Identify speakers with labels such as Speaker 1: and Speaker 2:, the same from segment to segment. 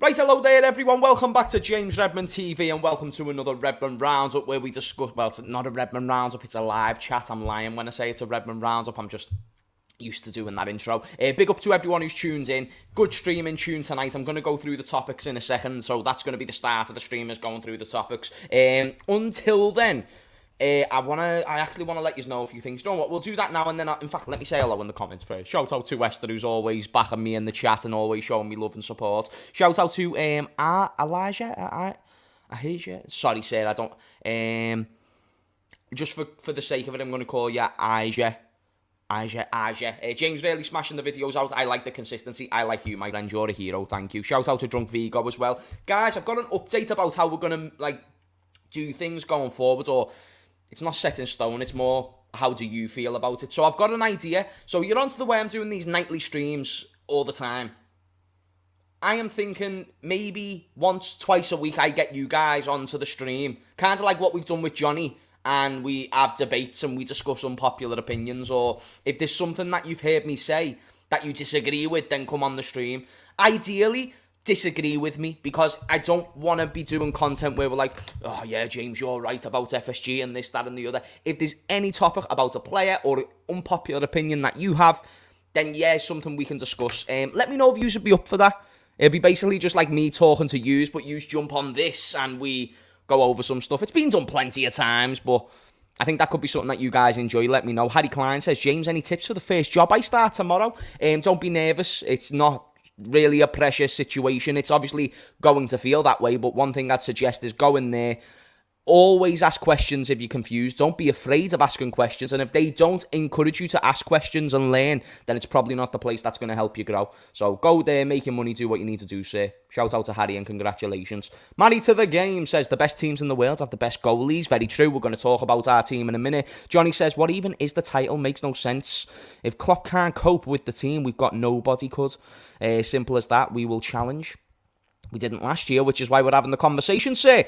Speaker 1: Right, hello there everyone, welcome back to James Redmond TV and welcome to another Redmond Roundup where we discuss, well, it's not a Redmond Roundup, it's a live chat. I'm lying when I say it's a Redmond Roundup, I'm just used to doing that intro. Big up to everyone who's tuned in, good streaming tune tonight. I'm going to go through the topics in a second, so that's going to be the start of the streamers going through the topics. Until then, I actually want to let you know a few things. You know what? We'll do that now and then. In fact, let me say hello in the comments first. Shout out to Esther, who's always backing me in the chat and always showing me love and support. Shout out to Elijah. Sorry, sir. I don't. Just for the sake of it, I'm going to call you Aja. James really smashing the videos out. I like the consistency. I like you, my friend. You're a hero. Thank you. Shout out to Drunk Vigo as well, guys. I've got an update about how we're going to do things going forward, or it's not set in stone, it's more how do you feel about it. So I've got an idea. So you're onto the way I'm doing these nightly streams all the time. I am thinking maybe once, twice a week I get you guys onto the stream. Kind of like what we've done with Johnny. And we have debates and we discuss unpopular opinions. Or if there's something that you've heard me say that you disagree with, then come on the stream. Ideally, disagree with me, because I don't want to be doing content where we're like, oh yeah, James, you're right about FSG and this, that and the other. If there's any topic about a player or an unpopular opinion that you have, then yeah, something we can discuss. Let me know if you should be up for that. It'll be basically just like me talking to yous, but yous jump on this and we go over some stuff. It's been done plenty of times, but I think that could be something that you guys enjoy. Let me know. Harry Klein says, James, any tips for the first job I start tomorrow? Don't be nervous. It's not really a pressure situation. It's obviously going to feel that way, but one thing I'd suggest is go in there. Always ask questions if you're confused. Don't be afraid of asking questions. And if they don't encourage you to ask questions and learn, then it's probably not the place that's going to help you grow. So go there, make your money, do what you need to do, sir. Shout out to Harry and congratulations. Married to the Game says, the best teams in the world have the best goalies. Very true. We're going to talk about our team in a minute. Johnny says, what even is the title? Makes no sense. If Klopp can't cope with the team, we've got nobody could. Simple as that. We will challenge. We didn't last year, which is why we're having the conversation, sir.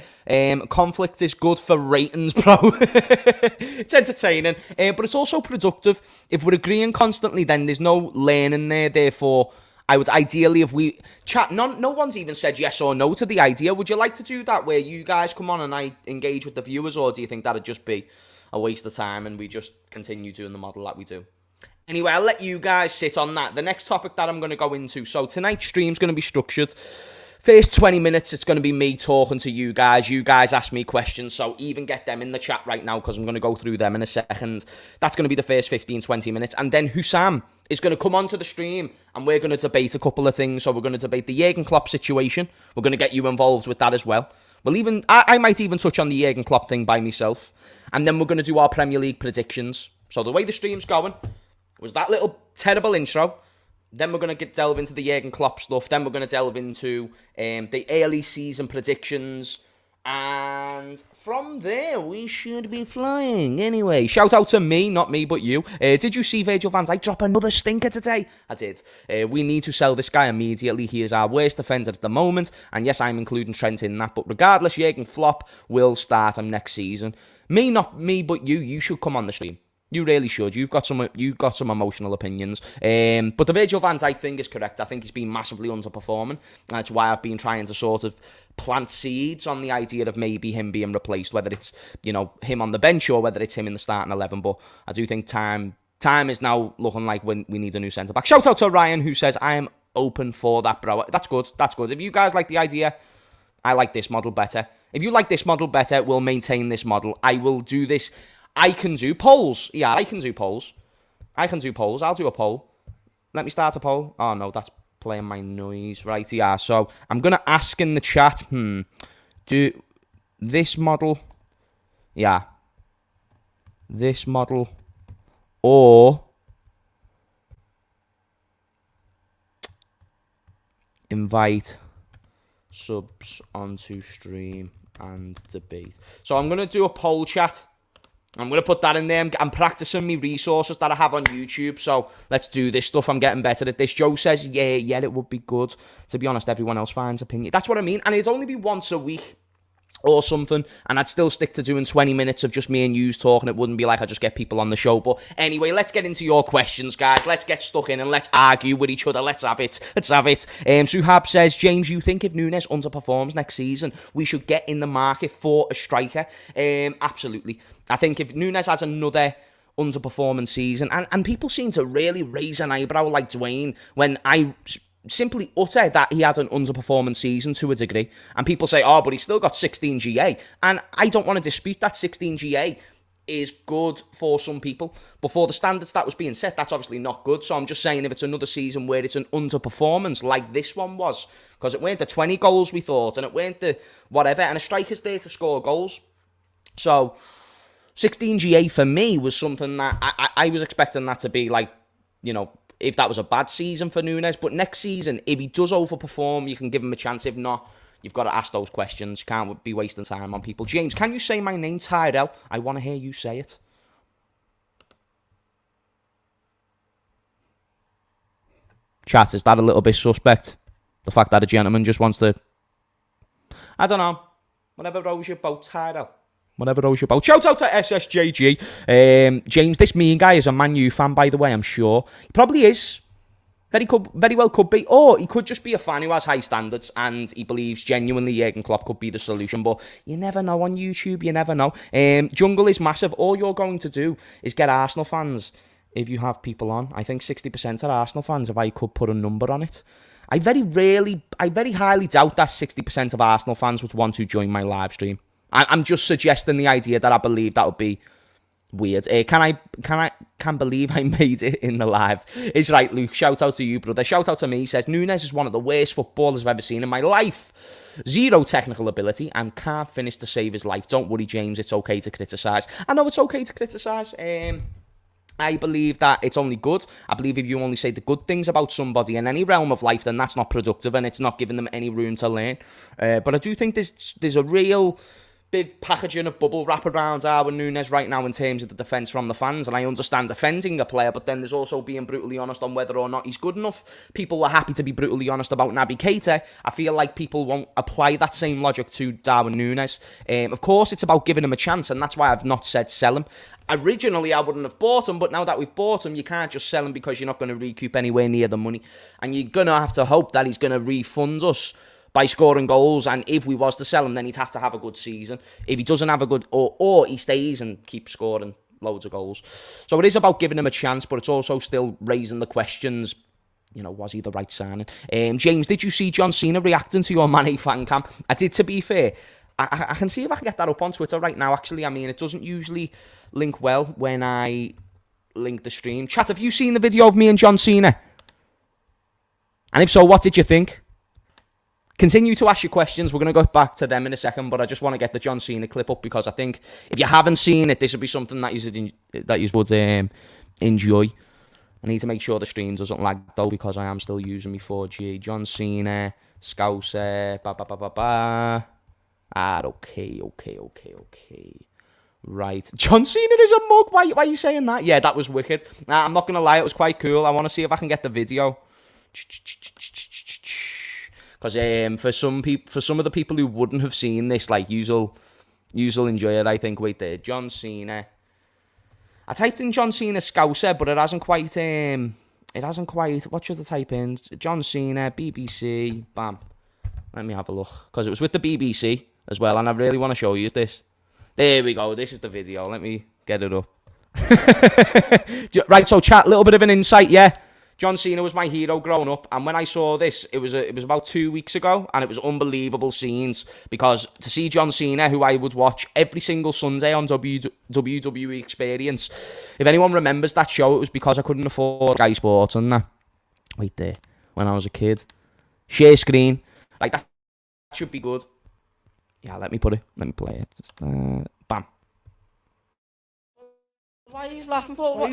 Speaker 1: Conflict is good for ratings, bro. It's entertaining, but it's also productive. If we're agreeing constantly, then there's no learning there. Therefore, I would ideally, if we chat, no one's even said yes or no to the idea. Would you like to do that, where you guys come on and I engage with the viewers, or do you think that'd just be a waste of time and we just continue doing the model that we do? Anyway, I'll let you guys sit on that. The next topic that I'm going to go into, so tonight's stream's going to be structured. First 20 minutes, it's going to be me talking to you guys. You guys ask me questions, so even get them in the chat right now, because I'm going to go through them in a second. That's going to be the first 15, 20 minutes. And then Husam is going to come onto the stream, and we're going to debate a couple of things. So we're going to debate the Jurgen Klopp situation. We're going to get you involved with that as well. I might even touch on the Jurgen Klopp thing by myself. And then we're going to do our Premier League predictions. So the way the stream's going was that little terrible intro. Then we're going to delve into the Jurgen Klopp stuff. Then we're going to delve into the early season predictions. And from there, we should be flying. Anyway, shout out to me, not me, but you. Did you see Virgil van Dijk drop another stinker today? I did. We need to sell this guy immediately. He is our worst defender at the moment. And yes, I'm including Trent in that. But regardless, Jurgen Klopp will start him next season. Me, not me, but you. You should come on the stream. You really should. You've got some emotional opinions. But the Virgil van Dijk thing is correct. I think he's been massively underperforming. That's why I've been trying to sort of plant seeds on the idea of maybe him being replaced, whether it's, him on the bench or whether it's him in the starting 11. But I do think time is now looking like when we need a new centre-back. Shout out to Ryan, who says, I am open for that, bro. That's good. That's good. If you guys like the idea, I like this model better. If you like this model better, we'll maintain this model. I will do this. I can do polls. Yeah, I can do polls. I'll do a poll. Let me start a poll. Oh, no, that's playing my noise. Right, yeah. So I'm going to ask in the chat, do this model, yeah, this model, or invite subs onto stream and debate. So I'm going to do a poll chat. I'm going to put that in there. I'm practicing my resources that I have on YouTube. So let's do this stuff. I'm getting better at this. Joe says, yeah, it would be good. To be honest, everyone else finds opinion. That's what I mean. And it'd only be once a week. or something, and I'd still stick to doing 20 minutes of just me and you talking. It wouldn't be like I just get people on the show. But anyway, let's get into your questions, guys. Let's get stuck in and let's argue with each other. Let's have it. Suhab says, James, you think if Núñez underperforms next season, we should get in the market for a striker? Absolutely. I think if Núñez has another underperforming season, and people seem to really raise an eyebrow like Dwayne when I simply utter that he had an underperforming season to a degree, and people say, oh, but he's still got 16 GA, and I don't want to dispute that 16 GA is good for some people, but for the standards that was being set, that's obviously not good. So I'm just saying, if it's another season where it's an underperformance like this one was, because it weren't the 20 goals we thought, and it weren't the whatever, and a striker's there to score goals, so 16 GA for me was something that I was expecting that to be like, you know, if that was a bad season for Núñez. But next season, if he does overperform, you can give him a chance. If not, you've got to ask those questions. You can't be wasting time on people. James, can you say my name, Tyrell? I want to hear you say it. Chat, is that a little bit suspect? The fact that a gentleman just wants to... I don't know. Whatever rose your boat, Tyrell. Whatever rose your boat. Shout out to SSJG. James, this mean guy is a Man U fan, by the way, I'm sure. He probably is. Very well could be. Or he could just be a fan who has high standards and he believes genuinely Jurgen Klopp could be the solution. But you never know on YouTube. You never know. Jungle is massive. All you're going to do is get Arsenal fans if you have people on. I think 60% are Arsenal fans, if I could put a number on it. I very highly doubt that 60% of Arsenal fans would want to join my live stream. I'm just suggesting the idea that I believe that would be weird. Can believe I made it in the live. It's right, Luke. Shout out to you, brother. Shout out to me. He says, Núñez is one of the worst footballers I've ever seen in my life. Zero technical ability and can't finish to save his life. Don't worry, James. It's okay to criticise. I know it's okay to criticise. I believe that it's only good. I believe if you only say the good things about somebody in any realm of life, then that's not productive and it's not giving them any room to learn. But I do think there's a real big packaging of bubble wrap around Darwin Núñez right now in terms of the defence from the fans, and I understand defending a player, but then there's also being brutally honest on whether or not he's good enough. People were happy to be brutally honest about Naby Keita. I feel like people won't apply that same logic to Darwin Núñez. Of course, it's about giving him a chance, and that's why I've not said sell him. Originally, I wouldn't have bought him, but now that we've bought him, you can't just sell him because you're not going to recoup anywhere near the money, and you're going to have to hope that he's going to refund us by scoring goals, and if we was to sell him, then he'd have to have a good season. If he doesn't have a good, or he stays and keeps scoring loads of goals. So it is about giving him a chance, but it's also still raising the questions, you know, was he the right signing? James, did you see John Cena reacting to your Mane fan cam? I did, to be fair. I can see if I can get that up on Twitter right now, actually. I mean, it doesn't usually link well when I link the stream. Chat, have you seen the video of me and John Cena? And if so, what did you think? Continue to ask your questions. We're going to go back to them in a second, but I just want to get the John Cena clip up because I think if you haven't seen it, this would be something that you would enjoy. I need to make sure the stream doesn't lag though because I am still using my 4G. John Cena, Scouser, okay. Right. John Cena is a mug. Why are you saying that? Yeah, that was wicked. I'm not going to lie, it was quite cool. I want to see if I can get the video. Because for some of the people who wouldn't have seen this, like, you'll enjoy it, I think. Wait there, John Cena. I typed in John Cena Scouser, but it hasn't quite, what should I type in? John Cena, BBC, bam. Let me have a look. Because it was with the BBC as well, and I really want to show you this. There we go, this is the video. Let me get it up. Right, so chat, little bit of an insight, yeah. John Cena was my hero growing up, and when I saw this, it was about 2 weeks ago, and it was unbelievable scenes, because to see John Cena, who I would watch every single Sunday on WWE Experience, if anyone remembers that show, it was because I couldn't afford Sky Sports and that. Wait there, when I was a kid. Share screen, like that should be good. Yeah, let me play it. Just, bam.
Speaker 2: Why are you laughing for? Why are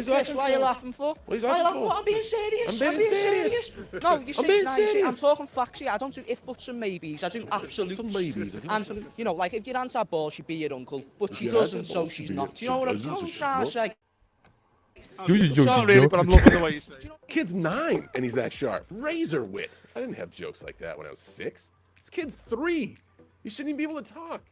Speaker 2: you laughing for?
Speaker 3: What are you laughing for?
Speaker 2: I'm being serious. I'm being serious. No, you see, I'm talking facts here. I don't do if, buts and maybes. I do absolutes.
Speaker 3: Some maybes.
Speaker 2: And, you know, like, if your aunt had balls, she'd be your uncle. But she doesn't, so she's not. Do you know what I'm trying to say?
Speaker 3: Not really, but I'm loving the way you say it. Kid's 9, and he's that sharp. Razor wit. I didn't have jokes like that when I was 6. This kid's 3. You shouldn't even be able to talk.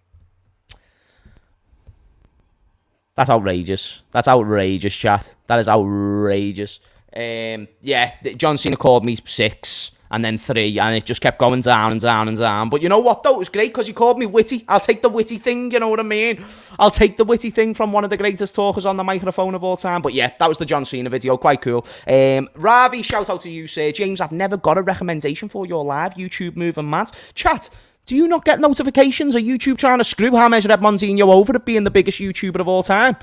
Speaker 1: That's outrageous. That's outrageous, chat. That is outrageous. Yeah, John Cena called me 6 and then 3, and it just kept going down and down and down. But you know what, though? It was great because he called me witty. I'll take the witty thing, you know what I mean? I'll take the witty thing from one of the greatest talkers on the microphone of all time. But yeah, that was the John Cena video. Quite cool. Ravi, shout out to you, sir. James, I've never got a recommendation for your live YouTube moving mad. Chat, do you not get notifications? Are YouTube trying to screw James Redmondinho over of being the biggest YouTuber of all time?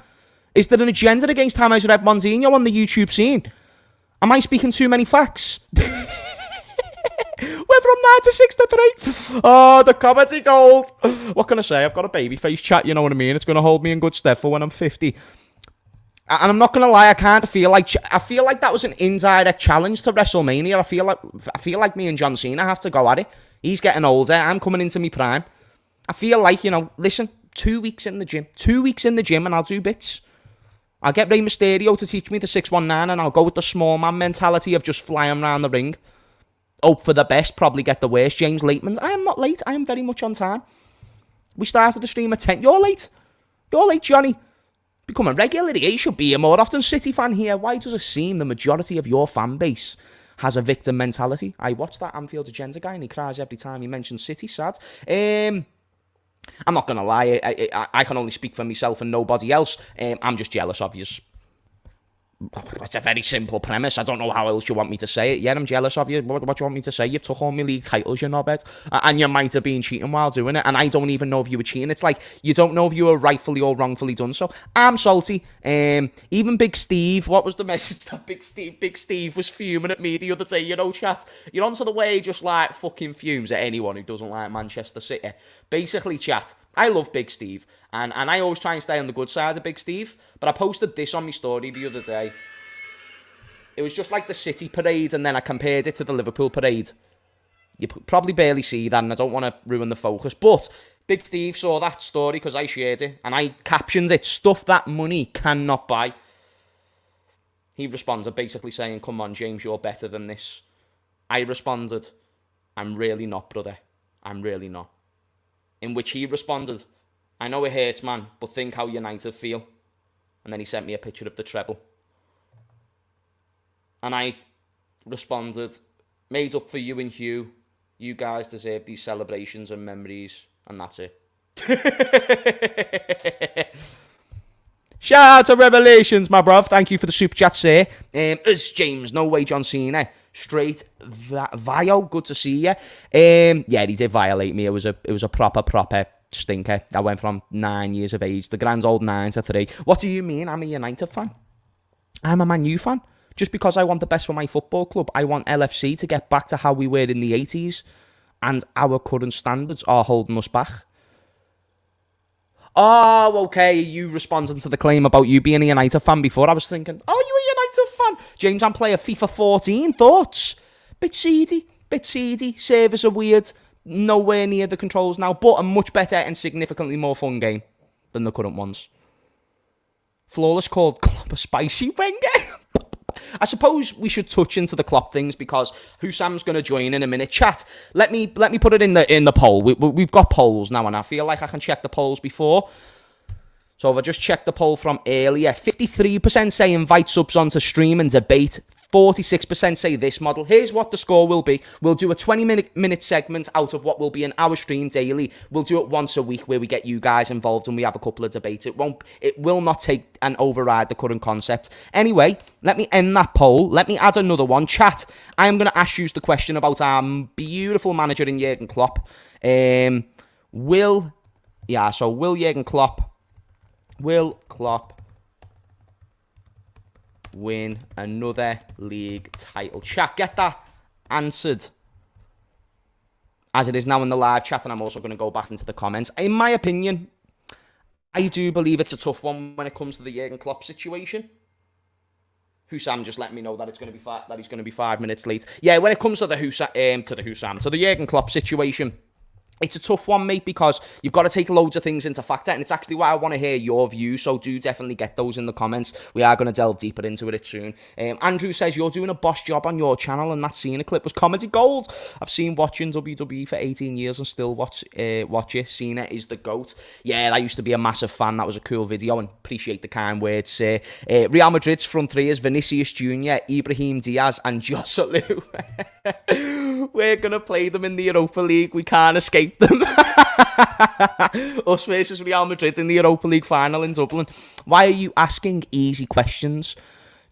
Speaker 1: Is there an agenda against James Redmondinho on the YouTube scene? Am I speaking too many facts? We're from 96 to 3. Oh, the comedy gold. What can I say? I've got a baby face, chat, you know what I mean? It's going to hold me in good stead for when I'm 50. And I'm not going to lie, I feel like that was an indirect challenge to WrestleMania. I feel like me and John Cena have to go at it. He's getting older. I'm coming into my prime. I feel like, listen, 2 weeks in the gym and I'll do bits. I'll get Rey Mysterio to teach me the 619 and I'll go with the small man mentality of just flying around the ring. Hope for the best, probably get the worst. James Lateman. I am not late. I am very much on time. We started the stream at 10. You're late. You're late, Johnny. Become a regular. He should be a more often City fan here. Why does it seem the majority of your fan base has a victim mentality? I watched that Anfield agenda guy and he cries every time he mentions City. Sad. I'm not going to lie. I can only speak for myself and nobody else. I'm just jealous of you. It's a very simple premise. I don't know how else you want me to say it. Yeah, I'm jealous of you. What do you want me to say? You've took all my league titles, you knobhead. And you might have been cheating while doing it. And I don't even know if you were cheating. It's like, you don't know if you were rightfully or wrongfully done so. I'm salty. Even Big Steve, what was the message that Big Steve was fuming at me the other day, chat? You're onto the way just like fucking fumes at anyone who doesn't like Manchester City. Basically, chat, I love Big Steve. And I always try and stay on the good side of Big Steve. But I posted this on my story the other day. It was just like the City parade, and then I compared it to the Liverpool parade. You probably barely see that, and I don't want to ruin the focus. But Big Steve saw that story because I shared it, and I captioned it, stuff that money cannot buy. He responded basically saying, come on, James, you're better than this. I responded, I'm really not, brother. I'm really not. In which he responded, I know it hurts, man, but think how United feel. And then he sent me a picture of the treble. And I responded, made up for you and Hugh. You guys deserve these celebrations and memories. And that's it. Shout out to Revelations, my bruv. Thank you for the super chat, sir. As James, no way John Cena. Straight Vio, good to see you. Yeah, he did violate me. It was a proper stinker. I went from 9 years of age, the grand old 9 to 3. What do you mean? I'm a United fan. I'm a Man U fan. Just because I want the best for my football club, I want LFC to get back to how we were in the 80s, and our current standards are holding us back. Oh, okay, you responding to the claim about you being a United fan before. I was thinking, are you a United fan? James, I'm playing FIFA 14. Thoughts? Bit seedy. Servers are weird. Nowhere near the controls now, but a much better and significantly more fun game than the current ones. Flawless called Klopp a spicy Wenger. I suppose we should touch into the Klopp things because Husam's going to join in a minute. Chat, let me put it in the poll. We've got polls now, and I feel like I can check the polls before. So if I just check the poll from earlier, 53% say invite subs onto stream and debate. 46% say this model. Here's what the score will be. We'll do a 20-minute segment out of what will be an hour stream daily. We'll do it once a week where we get you guys involved and we have a couple of debates. It will not take and override the current concept. Anyway, let me end that poll. Let me add another one. Chat, I am going to ask you the question about our beautiful manager in Jurgen Klopp. Will Jurgen Klopp win another league title? Chat, get that answered as it is now in the live chat, and I'm also going to go back into the comments. In my opinion, I do believe it's a tough one when it comes to the Jurgen Klopp situation. Husam just let me know that it's going to be that he's going to be 5 minutes late. Yeah, when it comes to the Jurgen Klopp situation, It's a tough one, mate, because you've got to take loads of things into factor, and it's actually why I want to hear your views, so do definitely get those in the comments. We are going to delve deeper into it soon. Andrew says, you're doing a boss job on your channel, and that Cena clip was comedy gold. I've seen watching WWE for 18 years and still watch it. Cena is the GOAT. Yeah, I used to be a massive fan. That was a cool video, and appreciate the kind words. Real Madrid's front three is Vinicius Jr., Ibrahim Diaz, and Joselu. We're going to play them in the Europa League. We can't escape them. Us versus Real Madrid in the Europa League final in Dublin. Why are you asking easy questions?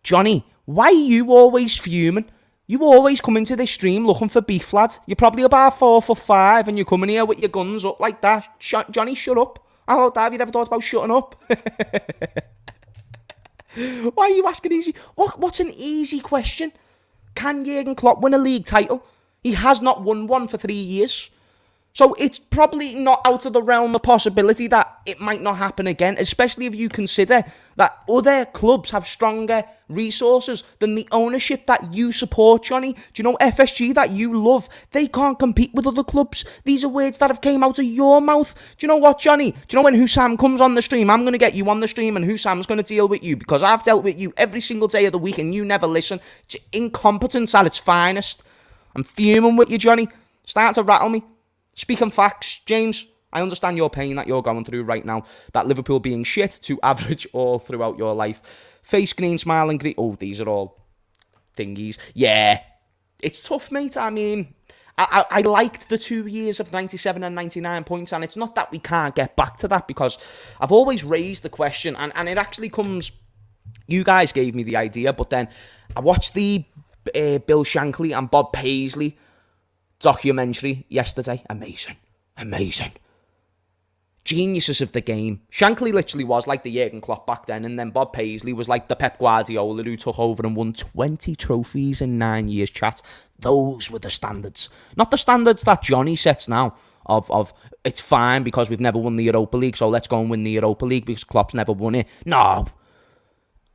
Speaker 1: Johnny, why are you always fuming? You always come into this stream looking for beef, lad. You're probably about 4'5", and you're coming here with your guns up like that. Johnny, shut up. How about that? Have you ever thought about shutting up? Why are you asking easy? What's an easy question? Can Jurgen Klopp win a league title? He has not won one for 3 years. So it's probably not out of the realm of possibility that it might not happen again, especially if you consider that other clubs have stronger resources than the ownership that you support, Johnny. Do you know FSG that you love? They can't compete with other clubs. These are words that have came out of your mouth. Do you know what, Johnny? Do you know when Husam comes on the stream, I'm going to get you on the stream and Husam's going to deal with you because I've dealt with you every single day of the week and you never listen. It's incompetence at its finest. I'm fuming with you, Johnny. Starting to rattle me. Speaking facts, James, I understand your pain that you're going through right now. That Liverpool being shit to average all throughout your life. Face green, smiling green. Oh, these are all thingies. Yeah, it's tough, mate. I mean, I liked the 2 years of 97 and 99 points, and it's not that we can't get back to that because I've always raised the question, and it actually comes... You guys gave me the idea, but then I watched the Bill Shankly and Bob Paisley documentary yesterday. Amazing. Geniuses of the game. Shankly literally was like the Jurgen Klopp back then, and then Bob Paisley was like the Pep Guardiola who took over and won 20 trophies in 9 years, chat. Those were the standards. Not the standards that Johnny sets now of it's fine because we've never won the Europa League, so let's go and win the Europa League because Klopp's never won it. No.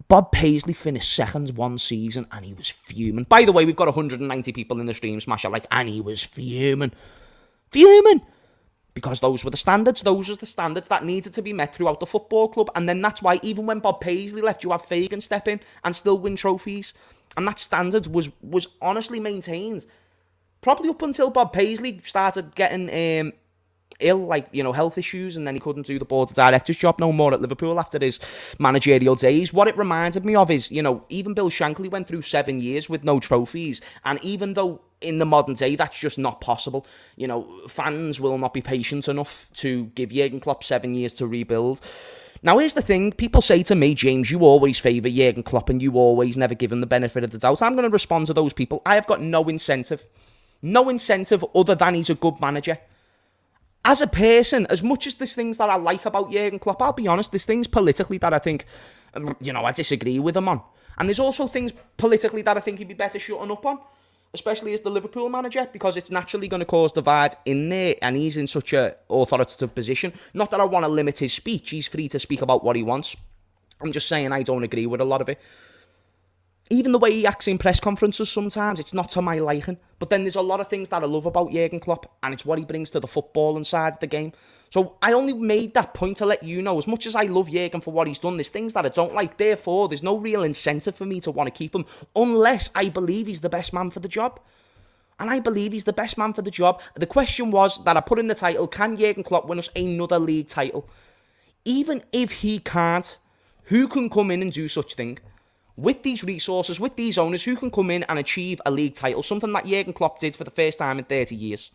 Speaker 1: Bob Paisley finished second one season and he was fuming. By the way, we've got 190 people in the stream, smasher, and he was fuming. Because those were the standards. Those were the standards that needed to be met throughout the football club. And then that's why even when Bob Paisley left, you have Fagan step in and still win trophies. And that standard was honestly maintained. Probably up until Bob Paisley started getting ill, health issues, and then he couldn't do the board of directors job no more at Liverpool after his managerial days. What it reminded me of is, even Bill Shankly went through 7 years with no trophies, and even though in the modern day that's just not possible, fans will not be patient enough to give Jurgen Klopp 7 years to rebuild. Now, here's the thing. People say to me, James, you always favour Jurgen Klopp and you always never give him the benefit of the doubt. I'm going to respond to those people. I have got no incentive other than he's a good manager. As a person, as much as there's things that I like about Jurgen Klopp, I'll be honest, there's things politically that I think, I disagree with him on. And there's also things politically that I think he'd be better shutting up on, especially as the Liverpool manager, because it's naturally going to cause divide in there, and he's in such an authoritative position. Not that I want to limit his speech. He's free to speak about what he wants. I'm just saying I don't agree with a lot of it. Even the way he acts in press conferences sometimes, it's not to my liking. But then there's a lot of things that I love about Jurgen Klopp, and it's what he brings to the footballing side of the game. So I only made that point to let you know, as much as I love Jurgen for what he's done, there's things that I don't like. Therefore, there's no real incentive for me to want to keep him, unless I believe he's the best man for the job. And I believe he's the best man for the job. The question was that I put in the title, can Jurgen Klopp win us another league title? Even if he can't, who can come in and do such thing? With these resources, with these owners, who can come in and achieve a league title? Something that Jurgen Klopp did for the first time in 30 years.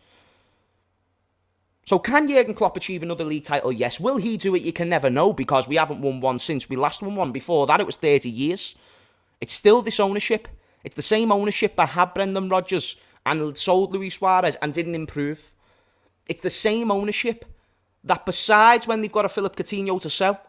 Speaker 1: So can Jurgen Klopp achieve another league title? Yes. Will he do it? You can never know, because we haven't won one since we last won one. Before that, it was 30 years. It's still this ownership. It's the same ownership that had Brendan Rodgers and sold Luis Suarez and didn't improve. It's the same ownership that, besides when they've got a Philip Coutinho to sell,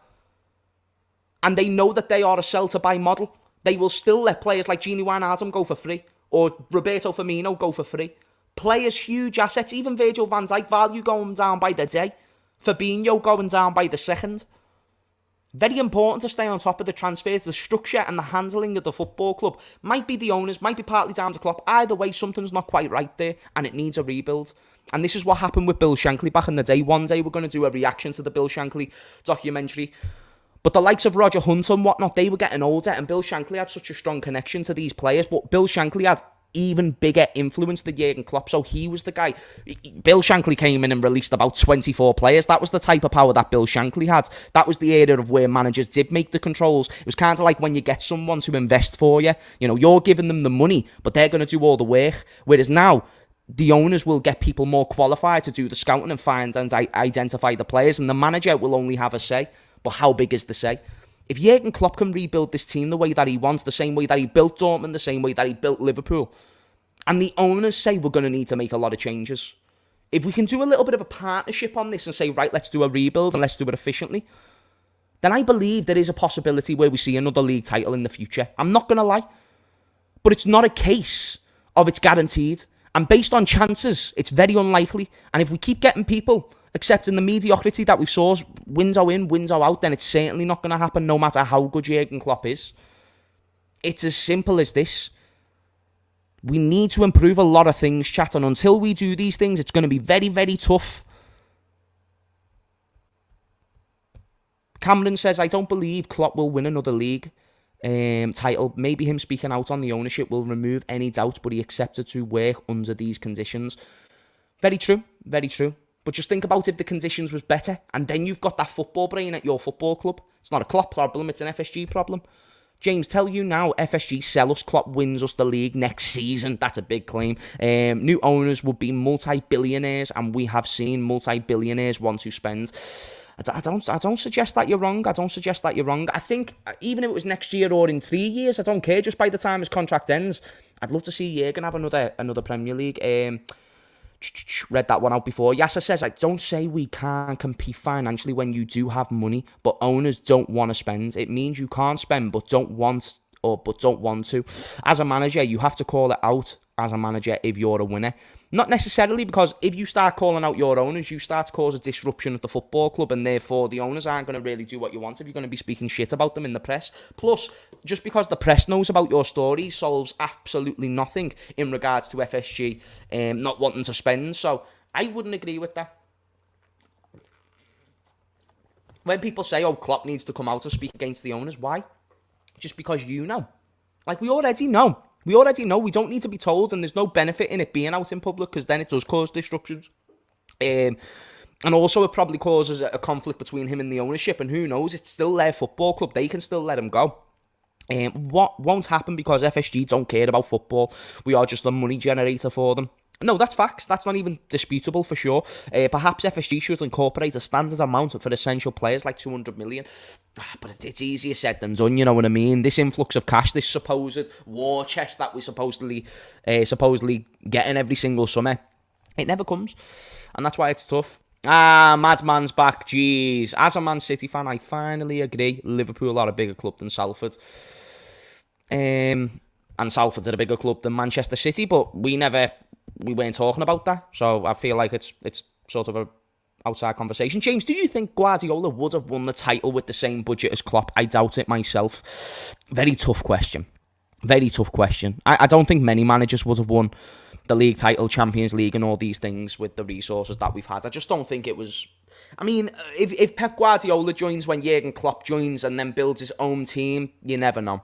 Speaker 1: and they know that they are a sell-to-buy model, they will still let players like Gini Wijnaldum go for free, or Roberto Firmino go for free. Players, huge assets, even Virgil van Dijk, value going down by the day. Fabinho going down by the second. Very important to stay on top of the transfers, the structure and the handling of the football club. Might be the owners, might be partly down to Klopp. Either way, something's not quite right there and it needs a rebuild. And this is what happened with Bill Shankly back in the day. One day we're going to do a reaction to the Bill Shankly documentary. But the likes of Roger Hunt and whatnot, they were getting older, and Bill Shankly had such a strong connection to these players. But Bill Shankly had even bigger influence than Jurgen Klopp, so he was the guy. Bill Shankly came in and released about 24 players. That was the type of power that Bill Shankly had. That was the era of where managers did make the controls. It was kind of like when you get someone to invest for you. You know, you're giving them the money, but they're going to do all the work. Whereas now, the owners will get people more qualified to do the scouting and find and identify the players, and the manager will only have a say. But how big is the say? If Jurgen Klopp can rebuild this team the way that he wants, the same way that he built Dortmund, the same way that he built Liverpool, and the owners say we're going to need to make a lot of changes, if we can do a little bit of a partnership on this and say, right, let's do a rebuild and let's do it efficiently, then I believe there is a possibility where we see another league title in the future. I'm not going to lie. But it's not a case of it's guaranteed. And based on chances, it's very unlikely. And if we keep getting people accepting the mediocrity that we saw window in, window out, then it's certainly not going to happen no matter how good Jurgen Klopp is. It's as simple as this. We need to improve a lot of things, chat, and until we do these things, it's going to be very, very tough. Cameron says, I don't believe Klopp will win another league title. Maybe him speaking out on the ownership will remove any doubt, but he accepted to work under these conditions. Very true, very true. But just think about if the conditions was better, and then you've got that football brain at your football club. It's not a Klopp problem, it's an FSG problem. James, tell you now, FSG sell us, Klopp wins us the league next season. That's a big claim. New owners would be multi-billionaires, and we have seen multi-billionaires want to spend. I don't suggest that you're wrong. I don't suggest that you're wrong. I think even if it was next year or in 3 years, I don't care. Just by the time his contract ends, I'd love to see Jurgen have another Premier League. Read that one out before. Yasser says, I don't say we can't compete financially when you do have money, but owners don't want to spend. It means you can't spend but don't want to. As a manager, you have to call it out as a manager if you're a winner. Not necessarily, because if you start calling out your owners, you start to cause a disruption at the football club, and therefore the owners aren't going to really do what you want if you're going to be speaking shit about them in the press. Plus, just because the press knows about your story solves absolutely nothing in regards to FSG not wanting to spend. So I wouldn't agree with that. When people say, oh, Klopp needs to come out and speak against the owners, why? Just because you know. Like, we already know. We already know. We don't need to be told, and there's no benefit in it being out in public, because then it does cause disruptions. And also it probably causes a conflict between him and the ownership, and who knows, it's still their football club. They can still let him go. What won't happen, because FSG don't care about football. We are just a money generator for them. No, that's facts. That's not even disputable for sure. Perhaps FSG should incorporate a standard amount for essential players like 200 million. But it's easier said than done, you know what I mean? This influx of cash, this supposed war chest that we supposedly getting every single summer, it never comes. And that's why it's tough. Madman's back. Jeez. As a Man City fan, I finally agree. Liverpool are a bigger club than Salford. And Salford's a bigger club than Manchester City, but we weren't talking about that, so I feel like it's sort of a outside conversation. James, do you think Guardiola would have won the title with the same budget as Klopp? I doubt it myself. Very tough question. Very tough question. I don't think many managers would have won the league title, Champions League, and all these things with the resources that we've had. I just don't think it was. I mean, if Pep Guardiola joins when Jurgen Klopp joins and then builds his own team, you never know.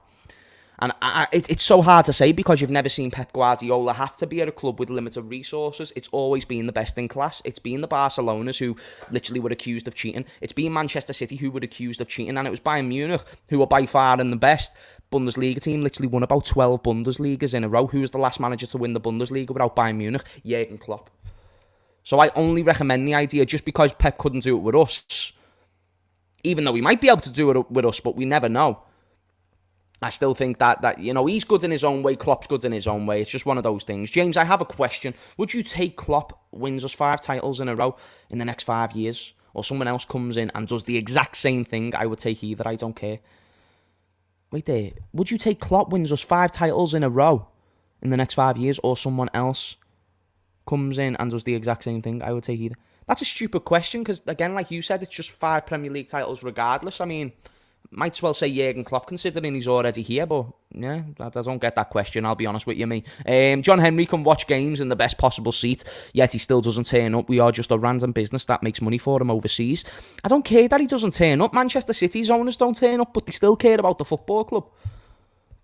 Speaker 1: And it's so hard to say, because you've never seen Pep Guardiola have to be at a club with limited resources. It's always been the best in class. It's been the Barcelonas who literally were accused of cheating. It's been Manchester City who were accused of cheating. And it was Bayern Munich who were by far the best Bundesliga team. Literally won about 12 Bundesligas in a row. Who was the last manager to win the Bundesliga without Bayern Munich? Jurgen Klopp. So I only recommend the idea, just because Pep couldn't do it with us, even though he might be able to do it with us, but we never know. I still think that you know, he's good in his own way, Klopp's good in his own way. It's just one of those things. James, I have a question. Would you take Klopp wins us 5 titles in a row in the next 5 years? Or someone else comes in and does the exact same thing? I would take either. I don't care. Wait there. Would you take Klopp wins us 5 titles in a row in the next 5 years? Or someone else comes in and does the exact same thing? I would take either. That's a stupid question, because, again, like you said, it's just 5 Premier League titles regardless. I mean, Might as well say Jurgen Klopp, considering he's already here, but yeah, I don't get that question, I'll be honest with you, mate. John Henry can watch games in the best possible seat, yet he still doesn't turn up. We are just a random business that makes money for him overseas. I don't care that he doesn't turn up. Manchester City's owners don't turn up, but they still care about the football club.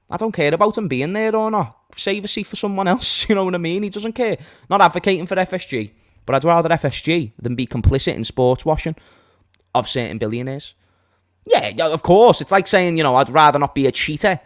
Speaker 1: I don't care about him being there or not. Save a seat for someone else, you know what I mean? He doesn't care. Not advocating for FSG, but I'd rather FSG than be complicit in sports washing of certain billionaires. Yeah, of course. It's like saying, you know, I'd rather not be a cheater,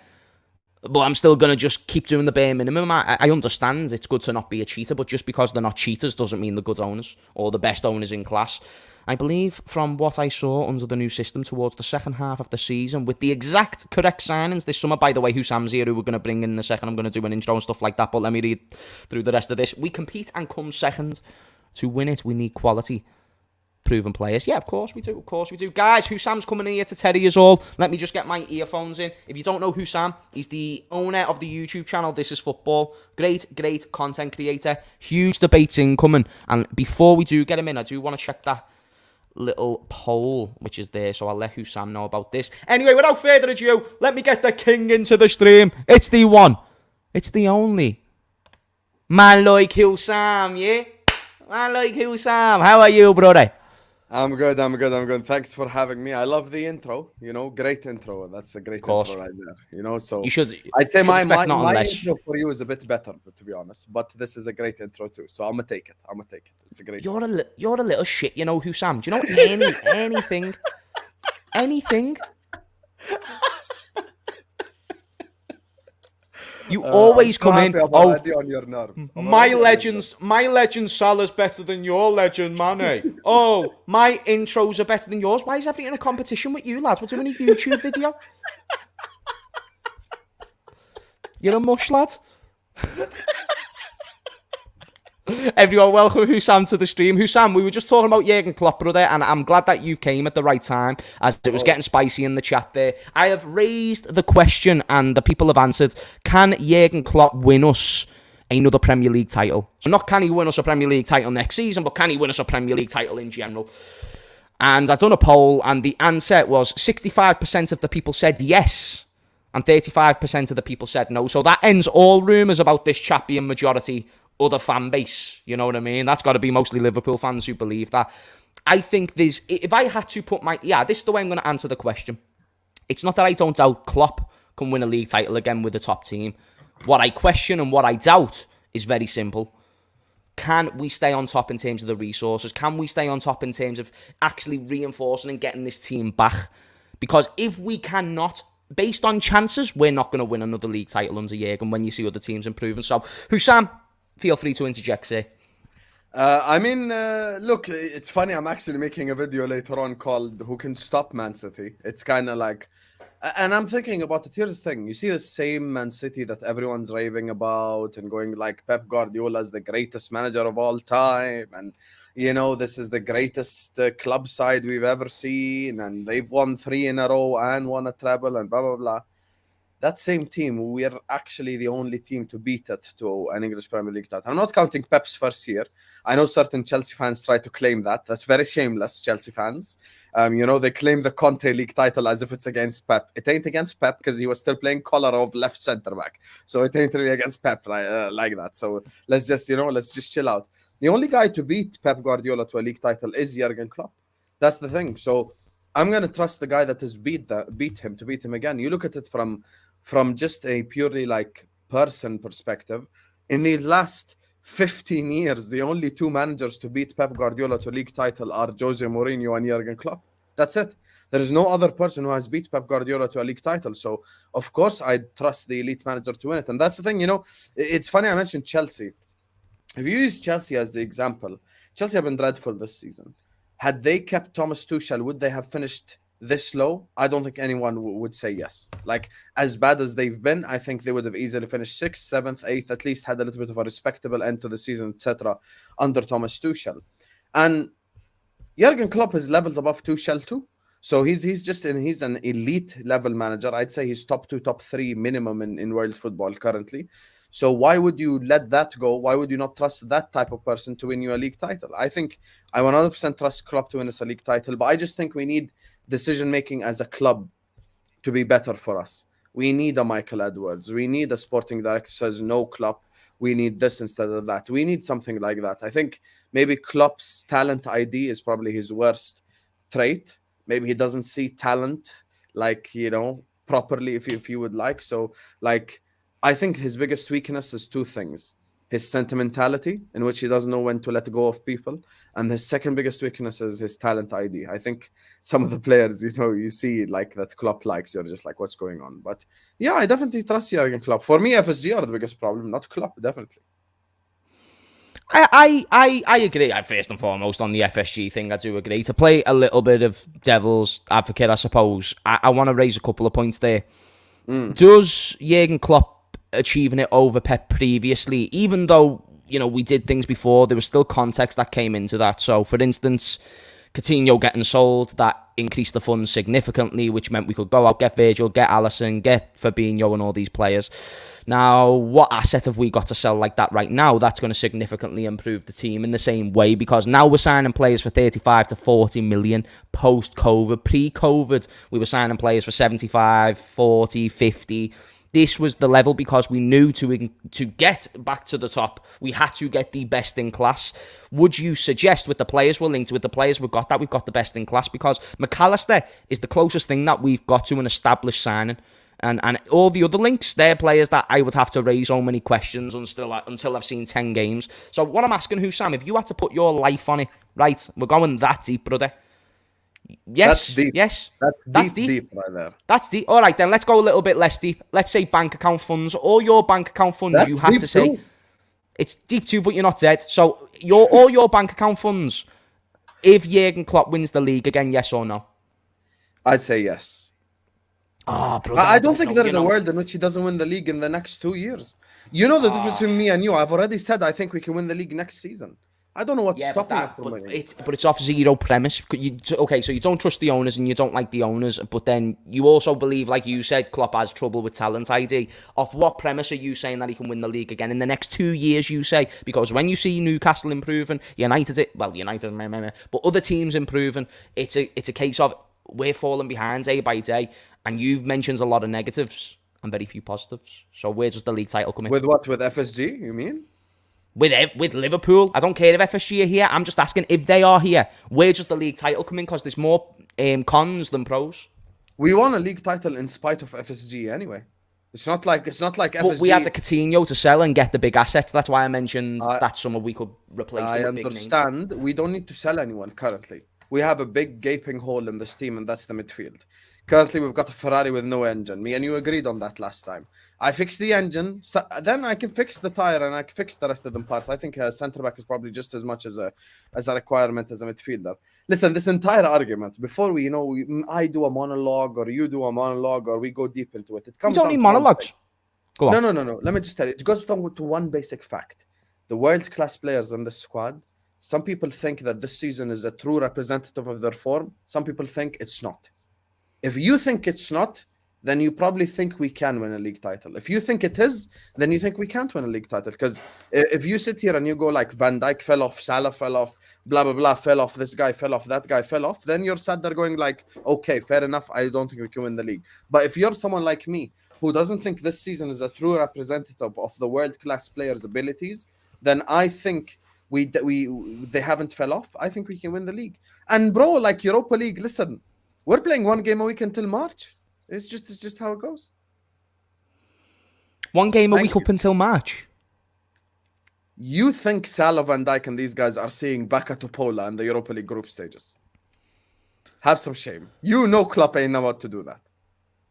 Speaker 1: but I'm still going to just keep doing the bare minimum. I understand it's good to not be a cheater, but just because they're not cheaters doesn't mean they're good owners or the best owners in class. I believe from what I saw under the new system towards the second half of the season, with the exact correct signings this summer, by the way, Husam's here, who we're going to bring in a second. I'm going to do an intro and stuff like that, but let me read through the rest of this. We compete and come second. To win it, we need quality, proven players. Yeah, of course we do. Of course we do. Guys, Husam's coming here to tell you all. Let me just get my earphones in. If you don't know Husam, he's the owner of the YouTube channel This Is Football. Great content creator. Huge debates incoming. And before we do get him in, I do want to check that little poll which is there, so I'll let Husam know about this. Anyway, without further ado, let me get the king into the stream. It's the one, it's the only man like Husam, yeah? Man like Husam. How are you, brother?
Speaker 4: I'm good. Thanks for having me. I love the intro. You know, great intro. That's a great intro right there. You know, so
Speaker 1: you should.
Speaker 4: I'd say my
Speaker 1: unless...
Speaker 4: intro for you is a bit better, to be honest. But this is a great intro too. So I'm gonna take it. It's a great.
Speaker 1: You're a little shit, you know, Husam. Do you know anything? You always come in. Oh,
Speaker 4: on your nerves.
Speaker 1: My legend Salah's better than your legend, Mane. Oh, my intros are better than yours. Why is everything in a competition with you, lads? We're doing a YouTube video. You're a mush, lad. Everyone, welcome Husam to the stream. Husam, we were just talking about Jurgen Klopp, brother, and I'm glad that you came at the right time, as it was getting spicy in the chat there. I have raised the question, and the people have answered, can Jurgen Klopp win us another Premier League title? So not can he win us a Premier League title next season, but can he win us a Premier League title in general? And I've done a poll, and the answer was 65% of the people said yes, and 35% of the people said no. So that ends all rumours about this chap being majority other fan base, you know what I mean? That's got to be mostly Liverpool fans who believe that. I think if I had to put this is the way I'm going to answer the question. It's not that I don't doubt Klopp can win a league title again with the top team. What I question and what I doubt is very simple. Can we stay on top in terms of the resources? Can we stay on top in terms of actually reinforcing and getting this team back? Because if we cannot, based on chances, we're not going to win another league title under Jurgen when you see other teams improving. So, Husam, feel free to interject here.
Speaker 4: Look, it's funny. I'm actually making a video later on called "Who Can Stop Man City." It's kind of like, and I'm thinking about it. Here's the thing: you see the same Man City that everyone's raving about and going like Pep Guardiola is the greatest manager of all time, and you know this is the greatest club side we've ever seen, and they've won 3 in a row and won a treble, and blah blah blah. That same team, we're actually the only team to beat it to an English Premier League title. I'm not counting Pep's first year. I know certain Chelsea fans try to claim that. That's very shameless, Chelsea fans. You know, they claim the Conte League title as if it's against Pep. It ain't against Pep because he was still playing Kolarov left centre back. So it ain't really against Pep like that. So let's just chill out. The only guy to beat Pep Guardiola to a league title is Jurgen Klopp. That's the thing. So I'm going to trust the guy that has beat him again. You look at it from just a purely like person perspective. In the last 15 years, the only 2 managers to beat Pep Guardiola to a league title are Jose Mourinho and Jurgen Klopp. That's it. There is no other person who has beat Pep Guardiola to a league title. So, of course, I trust the elite manager to win it. And that's the thing, you know, it's funny I mentioned Chelsea. If you use Chelsea as the example, Chelsea have been dreadful this season. Had they kept Thomas Tuchel, would they have finished this low? I don't think anyone would say yes. Like, as bad as they've been, I think they would have easily finished 6th, 7th, 8th, at least had a little bit of a respectable end to the season, etc., under Thomas Tuchel. And Jurgen Klopp is levels above Tuchel too. So he's an elite level manager. I'd say he's top 2, top 3 minimum in world football currently. So why would you let that go? Why would you not trust that type of person to win you a league title? I think I 100% trust Klopp to win us a league title, but I just think we need decision-making as a club to be better for us. We need a Michael Edwards. We need a sporting director who says no, Klopp. We need this instead of that. We need something like that. I think maybe Klopp's talent ID is probably his worst trait. Maybe he doesn't see talent like, properly if you would like. So like, I think his biggest weakness is two things: his sentimentality, in which he doesn't know when to let go of people, and his second biggest weakness is his talent ID. I think some of the players, you see like that Klopp likes, you're just like, what's going on? But yeah, I definitely trust Jurgen Klopp. For me, FSG are the biggest problem, not Klopp, definitely.
Speaker 1: I agree. First and foremost, on the FSG thing, I do agree. To play a little bit of devil's advocate, I suppose, I want to raise a couple of points there. Does Jurgen Klopp achieving it over Pep previously, even though, we did things before, there was still context that came into that. So, for instance, Coutinho getting sold, that increased the funds significantly, which meant we could go out, get Virgil, get Alisson, get Fabinho and all these players. Now, what asset have we got to sell like that right now? That's going to significantly improve the team in the same way, because now we're signing players for 35 to 40 million post-COVID. Pre-COVID, we were signing players for 75, 40, 50. This was the level because we knew to get back to the top, we had to get the best in class. Would you suggest, with the players we're linked with, the players we've got, that we've got the best in class? Because McAllister is the closest thing that we've got to an established signing. And all the other links, they're players that I would have to raise so many questions until I've seen 10 games. So what I'm asking, Husam, if you had to put your life on it, right, we're going that deep, brother. Yes,
Speaker 4: that's deep.
Speaker 1: Yes,
Speaker 4: that's deep right there.
Speaker 1: That's deep. All right, then let's go a little bit less deep. Let's say bank account funds. All your bank account funds,
Speaker 4: That's
Speaker 1: you have to say
Speaker 4: too.
Speaker 1: It's deep too, but you're not dead. So all your bank account funds, if Jurgen Klopp wins the league again, yes or no?
Speaker 4: I'd say yes.
Speaker 1: Oh, brother,
Speaker 4: I don't think
Speaker 1: know,
Speaker 4: there's a world in which he doesn't win the league in the next 2 years. You know the difference between me and you. I've already said I think we can win the league next season. I don't know what's stopping us from winning.
Speaker 1: But it's off zero premise. Okay, so you don't trust the owners and you don't like the owners, but then you also believe, like you said, Klopp has trouble with talent ID. Off what premise are you saying that he can win the league again in the next 2 years, you say? Because when you see Newcastle improving, United, but other teams improving, it's a case of we're falling behind day by day, and you've mentioned a lot of negatives and very few positives. So where does the league title come in?
Speaker 4: With what? With FSG, you mean?
Speaker 1: With Liverpool, I don't care if FSG are here. I'm just asking, if they are here, where does the league title come in? Because there's more cons than pros.
Speaker 4: We won a league title in spite of FSG anyway. It's not like FSG.
Speaker 1: But we had a Coutinho to sell and get the big assets. That's why I mentioned that summer we could replace them with big names.
Speaker 4: I understand. We don't need to sell anyone currently. We have a big gaping hole in this team, and that's the midfield. Currently, we've got a Ferrari with no engine. Me and you agreed on that last time. I fixed the engine, so then I can fix the tire and I can fix the rest of them parts. I think a centre-back is probably just as much as a requirement as a midfielder. Listen, this entire argument, before I do a monologue or you do a monologue or we go deep into it, it comes
Speaker 1: down to... You don't need monologues. Go on.
Speaker 4: No. Let me just tell you. It goes down to one basic fact. The world-class players in this squad, some people think that this season is a true representative of their form. Some people think it's not. If you think it's not, then you probably think we can win a league title. If you think it is, then you think we can't win a league title. Because if you sit here and you go like Van Dijk fell off, Salah fell off, blah, blah, blah, fell off, this guy fell off, that guy fell off, then you're sat there going like, okay, fair enough, I don't think we can win the league. But if you're someone like me who doesn't think this season is a true representative of the world-class players' abilities, then I think they haven't fell off. I think we can win the league. And bro, like Europa League, listen, we're playing one game a week until March. It's just how it goes.
Speaker 1: One game a week up until March.
Speaker 4: You think Salah, Van Dijk, and these guys are seeing Baka Topola in the Europa League group stages? Have some shame. You know Klopp ain't know what to do that.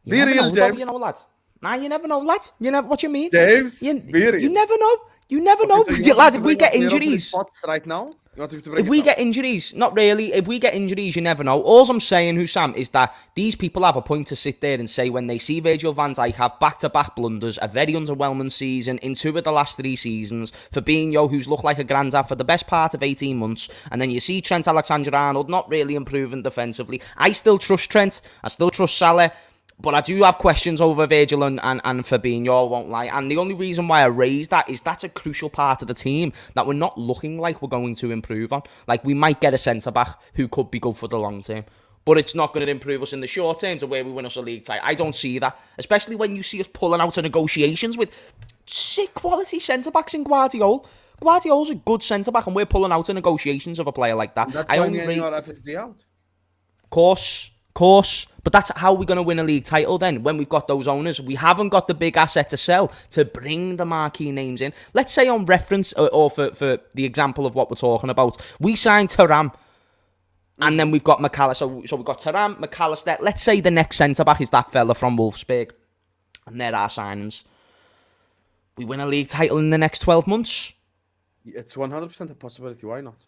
Speaker 4: Be real, James.
Speaker 1: You know, lad. Nah, you never know, lad. You never. What you mean,
Speaker 4: James?
Speaker 1: Be real. You never know. You never know, lad. If we get injuries
Speaker 4: right now.
Speaker 1: If we get injuries, not really. If we get injuries, you never know. All I'm saying, Husam, is that these people have a point to sit there and say when they see Virgil van Dijk have back-to-back blunders, a very underwhelming season in 2 of the last 3 seasons, Fabinho, who's looked like a granddad for the best part of 18 months, and then you see Trent Alexander-Arnold not really improving defensively. I still trust Trent. I still trust Salah. But I do have questions over Virgil and Fabinho, I won't lie. And the only reason why I raise that is that's a crucial part of the team that we're not looking like we're going to improve on. Like, we might get a centre-back who could be good for the long term. but it's not going to improve us in the short term to where we win us a league title. I don't see that, especially when you see us pulling out of negotiations with sick quality centre-backs in Guardiola. Guardiola's a good centre-back, and we're pulling out of negotiations of a player like that.
Speaker 4: That's why we are FSD out.
Speaker 1: Course. But that's how we're going to win a league title then, when we've got those owners. We haven't got the big asset to sell to bring the marquee names in. Let's say on reference, or for the example of what we're talking about, we signed Thuram, and then we've got McAllister. So we've got Thuram, McAllister. Let's say the next centre-back is that fella from Wolfsburg, and they're our signings. We win a league title in the next 12 months.
Speaker 4: It's 100% a possibility. Why not?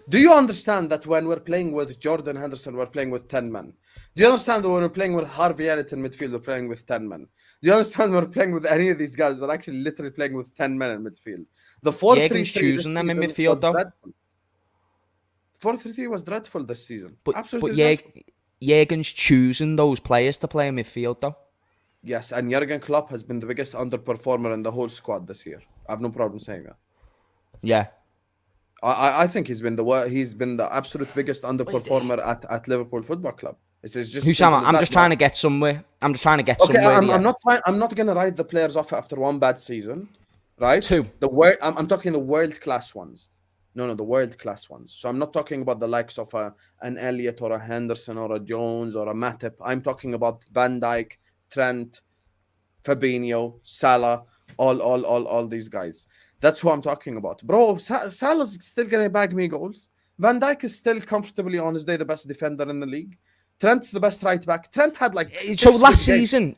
Speaker 4: Do you understand that when we're playing with Jordan Henderson, we're playing with 10 men? Do you understand that when we're playing with Harvey Elliott in midfield, we're playing with 10 men? Do you understand when we're playing with any of these guys, we're actually literally playing with 10 men in midfield? The 4-3-3
Speaker 1: choosing them in midfield, though.
Speaker 4: 4-3-3 was dreadful this season.
Speaker 1: But
Speaker 4: Absolutely.
Speaker 1: Jurgen's choosing those players to play in midfield, though.
Speaker 4: Yes, and Jurgen Klopp has been the biggest underperformer in the whole squad this year. I have no problem saying that.
Speaker 1: Yeah.
Speaker 4: I think he's been the absolute biggest underperformer at Liverpool Football Club. It's just
Speaker 1: Husam, I'm just trying to get somewhere.
Speaker 4: I'm not gonna write the players off after one bad season, right?
Speaker 1: Two.
Speaker 4: I'm talking the world class ones. No, the world class ones. So I'm not talking about the likes of an Elliott or a Henderson or a Jones or a Matip. I'm talking about Van Dijk, Trent, Fabinho, Salah, all these guys. That's who I'm talking about. Bro, Salah's still going to bag me goals. Van Dijk is still comfortably on his day the best defender in the league. Trent's the best right back. Trent had like...
Speaker 1: So last season,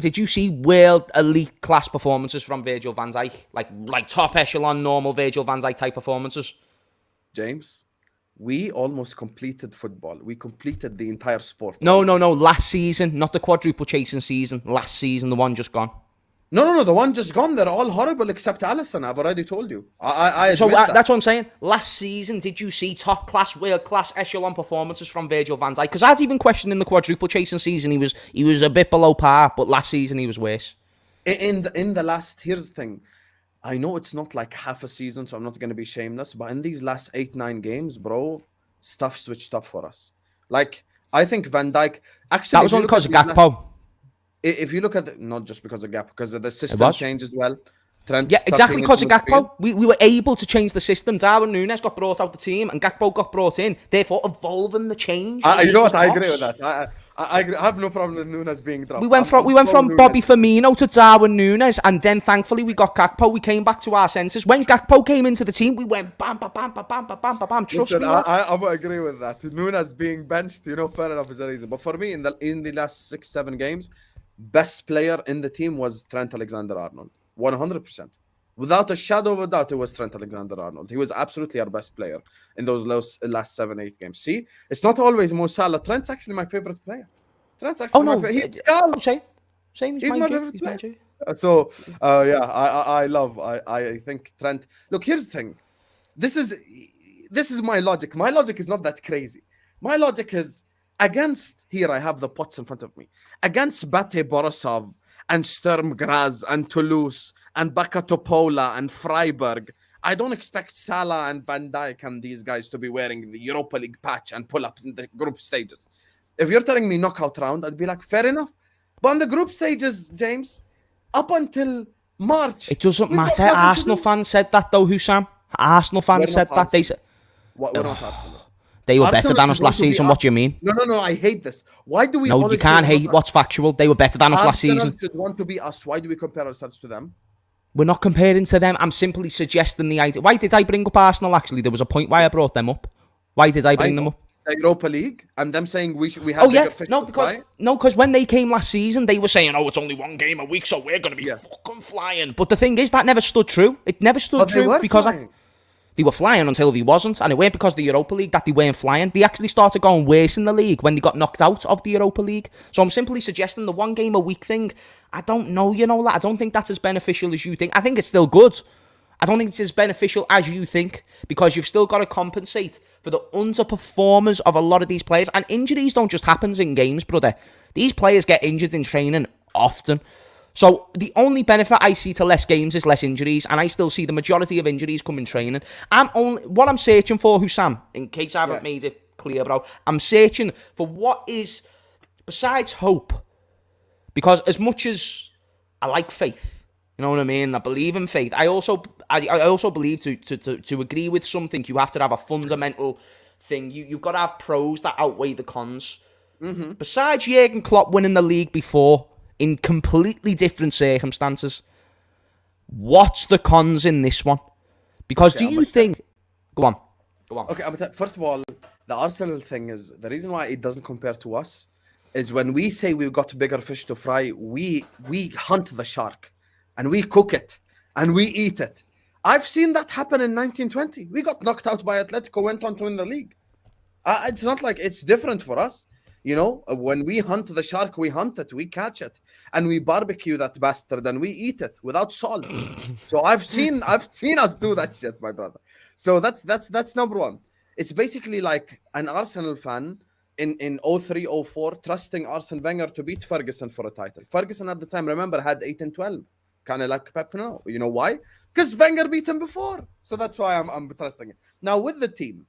Speaker 1: did you see world elite class performances from Virgil van Dijk? Like top echelon, normal Virgil van Dijk type performances?
Speaker 4: James, we almost completed football. We completed the entire sport.
Speaker 1: No. Last season, not the quadruple chasing season. Last season, the one just gone.
Speaker 4: No, the one just gone. They're all horrible except Alisson. I've already told you.
Speaker 1: That's what I'm saying. Last season, did you see top class, world class echelon performances from Virgil van Dijk? Because I was even questioning the quadruple chasing season. He was a bit below par, but last season he was worse.
Speaker 4: In the last, here's the thing. I know it's not like half a season, so I'm not going to be shameless. But in these last 8-9 games, bro, stuff switched up for us. Like, I think Van Dijk actually
Speaker 1: that was only because of Gakpo.
Speaker 4: If you look at not just because of Gakpo, because of the system change as well. Trent,
Speaker 1: yeah, exactly because of Gakpo. We were able to change the system. Darwin Núñez got brought out the team and Gakpo got brought in, therefore evolving the change.
Speaker 4: You know what? I agree with that. I agree. I have no problem with Núñez being dropped.
Speaker 1: We went from Bobby Firmino to Darwin Núñez, and then thankfully we got Gakpo. We came back to our senses. When Gakpo came into the team, we went bam, bam, bam, bam, bam, bam, bam, bam. Trust me.
Speaker 4: I would agree with that. Núñez being benched, fair enough is a reason. But for me, in the last 6-7 games, best player in the team was Trent Alexander-Arnold. 100%. Without a shadow of a doubt, it was Trent Alexander-Arnold. He was absolutely our best player in those last 7-8 games. See, it's not always Mo Salah. Trent's actually my favorite player. Trent's actually my favorite. He's
Speaker 1: same as
Speaker 4: he's my favorite player. So, I think Trent... Look, here's the thing. This is my logic. My logic is not that crazy. My logic is against... Here, I have the pots in front of me. Against Bate Borisov and Sturm Graz and Toulouse and Baka Topola and Freiburg, I don't expect Salah and Van Dijk and these guys to be wearing the Europa League patch and pull up in the group stages. If you're telling me knockout round, I'd be like, fair enough. But on the group stages, James, up until March...
Speaker 1: It doesn't matter. Arsenal fans said that though, Husam. Arsenal fans said that. They said...
Speaker 4: We're not Arsenal.
Speaker 1: They were better than us last season. What do you mean?
Speaker 4: No. I hate this. Why do we?
Speaker 1: No, you can't hate what's factual. They were better than us last season.
Speaker 4: Should want to be us. Why do we compare ourselves to them?
Speaker 1: We're not comparing to them. I'm simply suggesting the idea. Why did I bring up Arsenal? Actually, there was a point why I brought them up. Why did I bring them up?
Speaker 4: The Europa League and them saying we have. Bigger fish
Speaker 1: because when they came last season, they were saying, "Oh, it's only one game a week, so we're going to be fucking flying." But the thing is, that never stood true. It never stood true because they were flying until they wasn't, and it weren't because of the Europa League that they weren't flying. They actually started going worse in the league when they got knocked out of the Europa League. So I'm simply suggesting the one game a week thing. I don't know, I don't think that's as beneficial as you think. I think it's still good. I don't think it's as beneficial as you think because you've still got to compensate for the underperformers of a lot of these players. And injuries don't just happen in games, brother. These players get injured in training often. So the only benefit I see to less games is less injuries, and I still see the majority of injuries come in training. What I'm searching for, Husam, in case I haven't made it clear, bro. I'm searching for what is, besides hope, because as much as I like faith, you know what I mean? I believe in faith. I also believe to agree with something, you have to have a fundamental thing. You've got to have pros that outweigh the cons.
Speaker 4: Mm-hmm.
Speaker 1: Besides Jurgen Klopp winning the league before, in completely different circumstances, what's the cons in this one? Because do you think... Go on.
Speaker 4: Okay, first of all, the Arsenal thing is, the reason why it doesn't compare to us is when we say we've got bigger fish to fry, we hunt the shark and we cook it and we eat it. I've seen that happen in 1920. We got knocked out by Atletico, went on to win the league. It's not like it's different for us. You know, when we hunt the shark, we hunt it, we catch it, and we barbecue that bastard and we eat it without salt. So I've seen us do that shit, my brother. So that's number one. It's basically like an Arsenal fan in 03-04 trusting Arsene Wenger to beat Ferguson for a title. Ferguson at the time, remember, had 8 and 12. Kind of like Pep now. You know why? Because Wenger beat him before. So that's why I'm trusting it. Now with the team,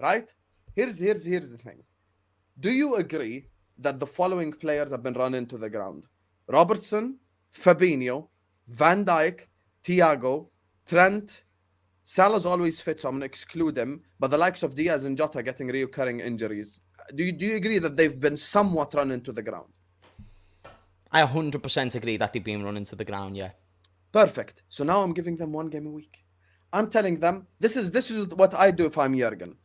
Speaker 4: right? Here's the thing. Do you agree that the following players have been run into the ground? Robertson, Fabinho, Van Dijk, Thiago, Trent. Salah's always fit, so I'm going to exclude him. But the likes of Diaz and Jota getting recurring injuries. Do you agree that they've been somewhat run into the ground?
Speaker 1: I 100% agree that they've been run into the ground, yeah.
Speaker 4: Perfect. So now I'm giving them 1 game a week. I'm telling them, this is what I do if I'm Jurgen.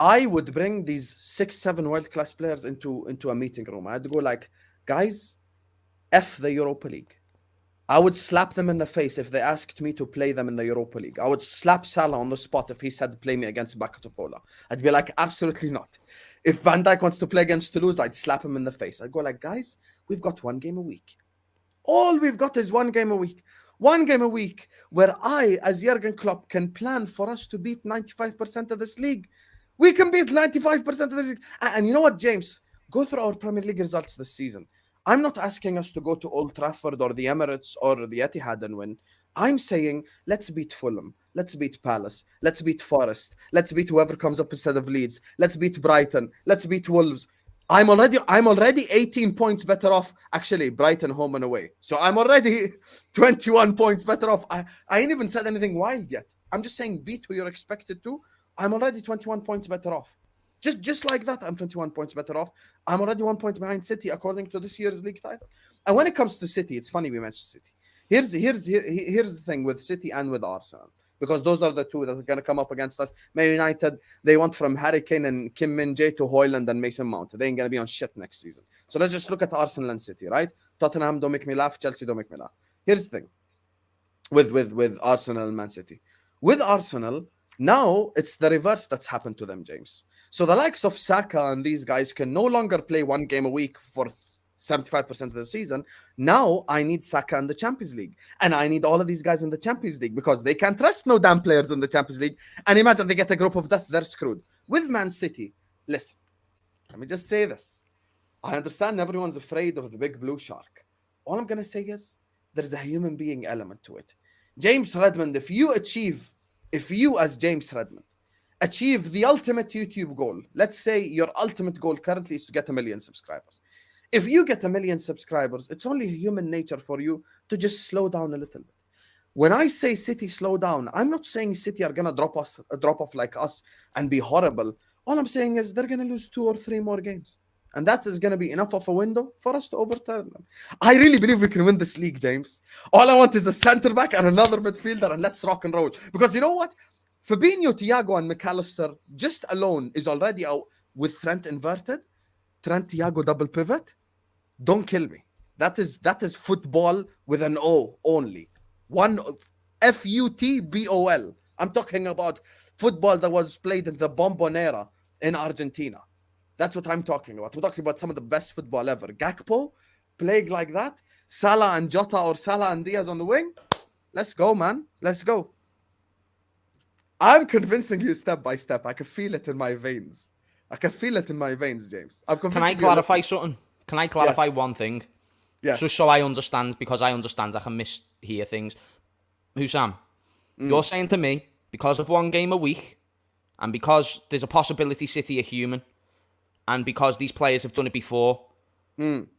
Speaker 4: I would bring these 6-7 world-class players into a meeting room. I'd go like, guys, F the Europa League. I would slap them in the face if they asked me to play them in the Europa League. I would slap Salah on the spot if he said, play me against Bakatopola. I'd be like, absolutely not. If Van Dijk wants to play against Toulouse, I'd slap him in the face. I'd go like, guys, we've got 1 game a week. All we've got is 1 game a week. 1 game a week where I, as Jurgen Klopp, can plan for us to beat 95% of this league. We can beat 95% of this. And you know what, James? Go through our Premier League results this season. I'm not asking us to go to Old Trafford or the Emirates or the Etihad and win. I'm saying, let's beat Fulham. Let's beat Palace. Let's beat Forest. Let's beat whoever comes up instead of Leeds. Let's beat Brighton. Let's beat Wolves. I'm already 18 points better off. Actually, Brighton home and away. So I'm already 21 points better off. I ain't even said anything wild yet. I'm just saying beat who you're expected to. I'm already 21 points better off. Just like that, I'm 21 points better off. I'm already 1 point behind City according to this year's league title. And when it comes to City, it's funny we mentioned City. Here's the thing with City and with Arsenal, because those are the two that are going to come up against us. Man United, they went from Harry Kane and Kim Min-jae to Højlund and Mason Mount. They ain't going to be on shit next season. So let's just look at Arsenal and City, right? Tottenham don't make me laugh. Chelsea don't make me laugh. Here's the thing with Arsenal and Man City. With Arsenal, now it's the reverse that's happened to them, James. So the likes of Saka and these guys can no longer play 1 game a week for 75% of the season. Now I need Saka in the Champions League. And I need all of these guys in the Champions League because they can't trust no damn players in the Champions League. And imagine they get a group of death, they're screwed. With Man City, listen, let me just say this. I understand everyone's afraid of the big blue shark. All I'm going to say is there's a human being element to it. James Redmond, if you as James Redmond achieve the ultimate YouTube goal, let's say your ultimate goal currently is to get 1 million subscribers. If you get 1 million subscribers, it's only human nature for you to just slow down a little bit. When I say City slow down, I'm not saying City are going to drop off like us and be horrible. All I'm saying is they're going to lose 2 or 3 more games. And that is going to be enough of a window for us to overturn them. I really believe we can win this league, James. All I want is a center back and another midfielder, and let's rock and roll. Because you know what? Fabinho, Thiago, and McAllister just alone is already out with Trent inverted. Trent, Thiago, double pivot. Don't kill me. That is football with an O only. One F-U-T-B-O-L. I'm talking about football that was played in the Bombonera in Argentina. That's what I'm talking about. We're talking about some of the best football ever. Gakpo playing like that. Salah and Jota or Salah and Diaz on the wing. Let's go, man. Let's go. I'm convincing you step by step. I can feel it in my veins. James.
Speaker 1: Can I clarify something? Can I clarify one thing?
Speaker 4: Yes.
Speaker 1: Just so I understand, because I understand I can mishear things. Husam, you're saying to me, because of 1 game a week, And because there's a possibility City are human, and because these players have done it before,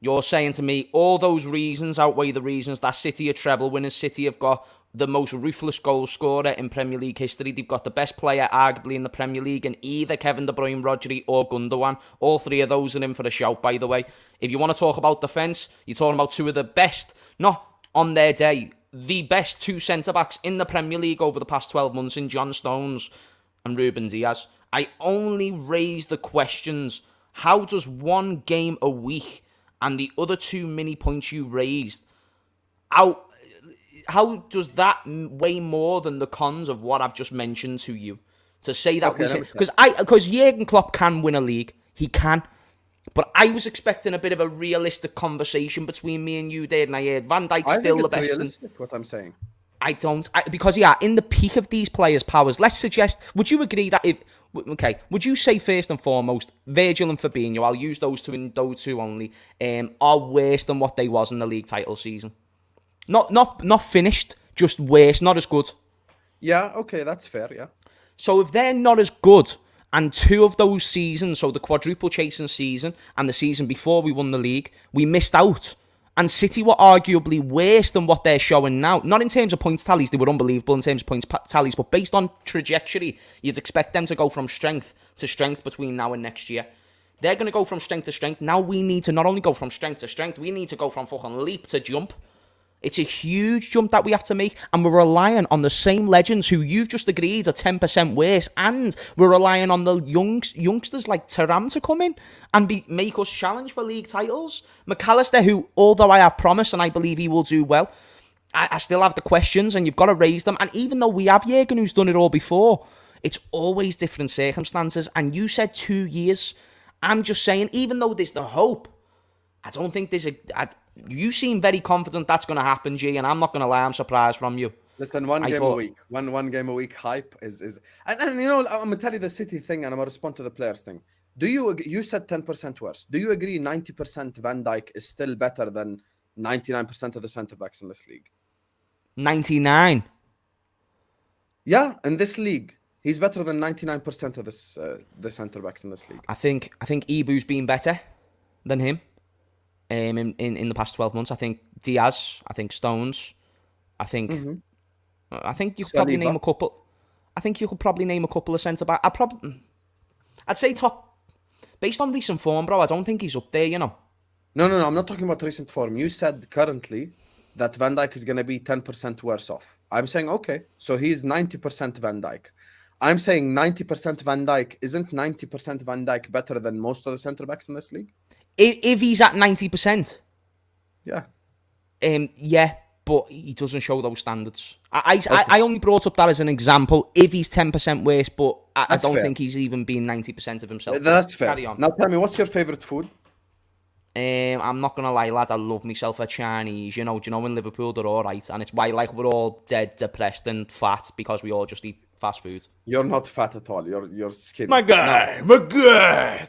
Speaker 1: you're saying to me all those reasons outweigh the reasons that City are treble winners. City have got the most ruthless goal scorer in Premier League history. They've got the best player arguably in the Premier League in either Kevin De Bruyne, Rodri or Gundogan. All three of those are in for a shout, by the way. If you want to talk about defence, you're talking about two of the best, not on their day, the best two centre-backs in the Premier League over the past 12 months in John Stones and Ruben Diaz. I only raise the questions. How does one game a week and the other two mini points you raised, how does that weigh more than the cons of what I've just mentioned to you? To say that because Jurgen Klopp can win a league, he can. But I was expecting a bit of a realistic conversation between me and you there, and I heard Van Dijk's still the best.
Speaker 4: Realistic, what I'm saying.
Speaker 1: I don't, because in the peak of these players' powers. Let's suggest. Would you agree that would you say first and foremost, Virgil and Fabinho, I'll use those two only, are worse than what they was in the league title season? Not finished, just worse, not as good.
Speaker 4: Yeah, okay, that's fair, yeah.
Speaker 1: So if they're not as good, and two of those seasons, so the quadruple chasing season and the season before we won the league, we missed out. And City were arguably worse than what they're showing now. Not in terms of points tallies, they were unbelievable in terms of points tallies, but based on trajectory, you'd expect them to go from strength to strength between now and next year. They're going to go from strength to strength. Now we need to not only go from strength to strength, we need to go from fucking leap to jump. It's a huge jump that we have to make, and we're relying on the same legends who you've just agreed are 10% worse, and we're relying on the youngsters like Thuram to come in and make us challenge for league titles. McAllister, who, although I have promised and I believe he will do well, I still have the questions, and you've got to raise them. And even though we have Jurgen who's done it all before, it's always different circumstances. And you said 2 years. I'm just saying, even though there's the hope, I don't think there's you seem very confident that's going to happen, G, and I'm not going to lie, I'm surprised from you.
Speaker 4: Listen, one game a week. One game a week hype is and you know, I'm going to tell you the City thing, and I'm going to respond to the players thing. You said 10% worse. Do you agree 90% Van Dijk is still better than 99% of the centre-backs in this league?
Speaker 1: 99?
Speaker 4: Yeah, in this league. He's better than 99% of the centre-backs in this league.
Speaker 1: I think Ibu's been better than him. In the past 12 months, I think Diaz, I think Stones, I think you could probably name a couple. I think you could probably name a couple of centre back. I'd say top based on recent form, bro. I don't think he's up there. You know.
Speaker 4: No. I'm not talking about recent form. You said currently that Van Dijk is gonna be 10% worse off. I'm saying okay, so he's 90% Van Dijk. I'm saying 90% Van Dijk. Isn't 90% Van Dijk better than most of the centre backs in this league?
Speaker 1: If he's at 90%,
Speaker 4: yeah,
Speaker 1: yeah, but he doesn't show those standards. I only brought up that as an example. If he's 10% worse, but I don't think he's even been 90% of himself.
Speaker 4: That's fair. Carry on. Now tell me, what's your favourite food?
Speaker 1: I'm not gonna lie, lads. I love myself a Chinese. You know, in Liverpool they're all right, and it's why we're all dead, depressed, and fat because we all just eat fast food.
Speaker 4: You're not fat at all. You're skinny.
Speaker 1: My guy.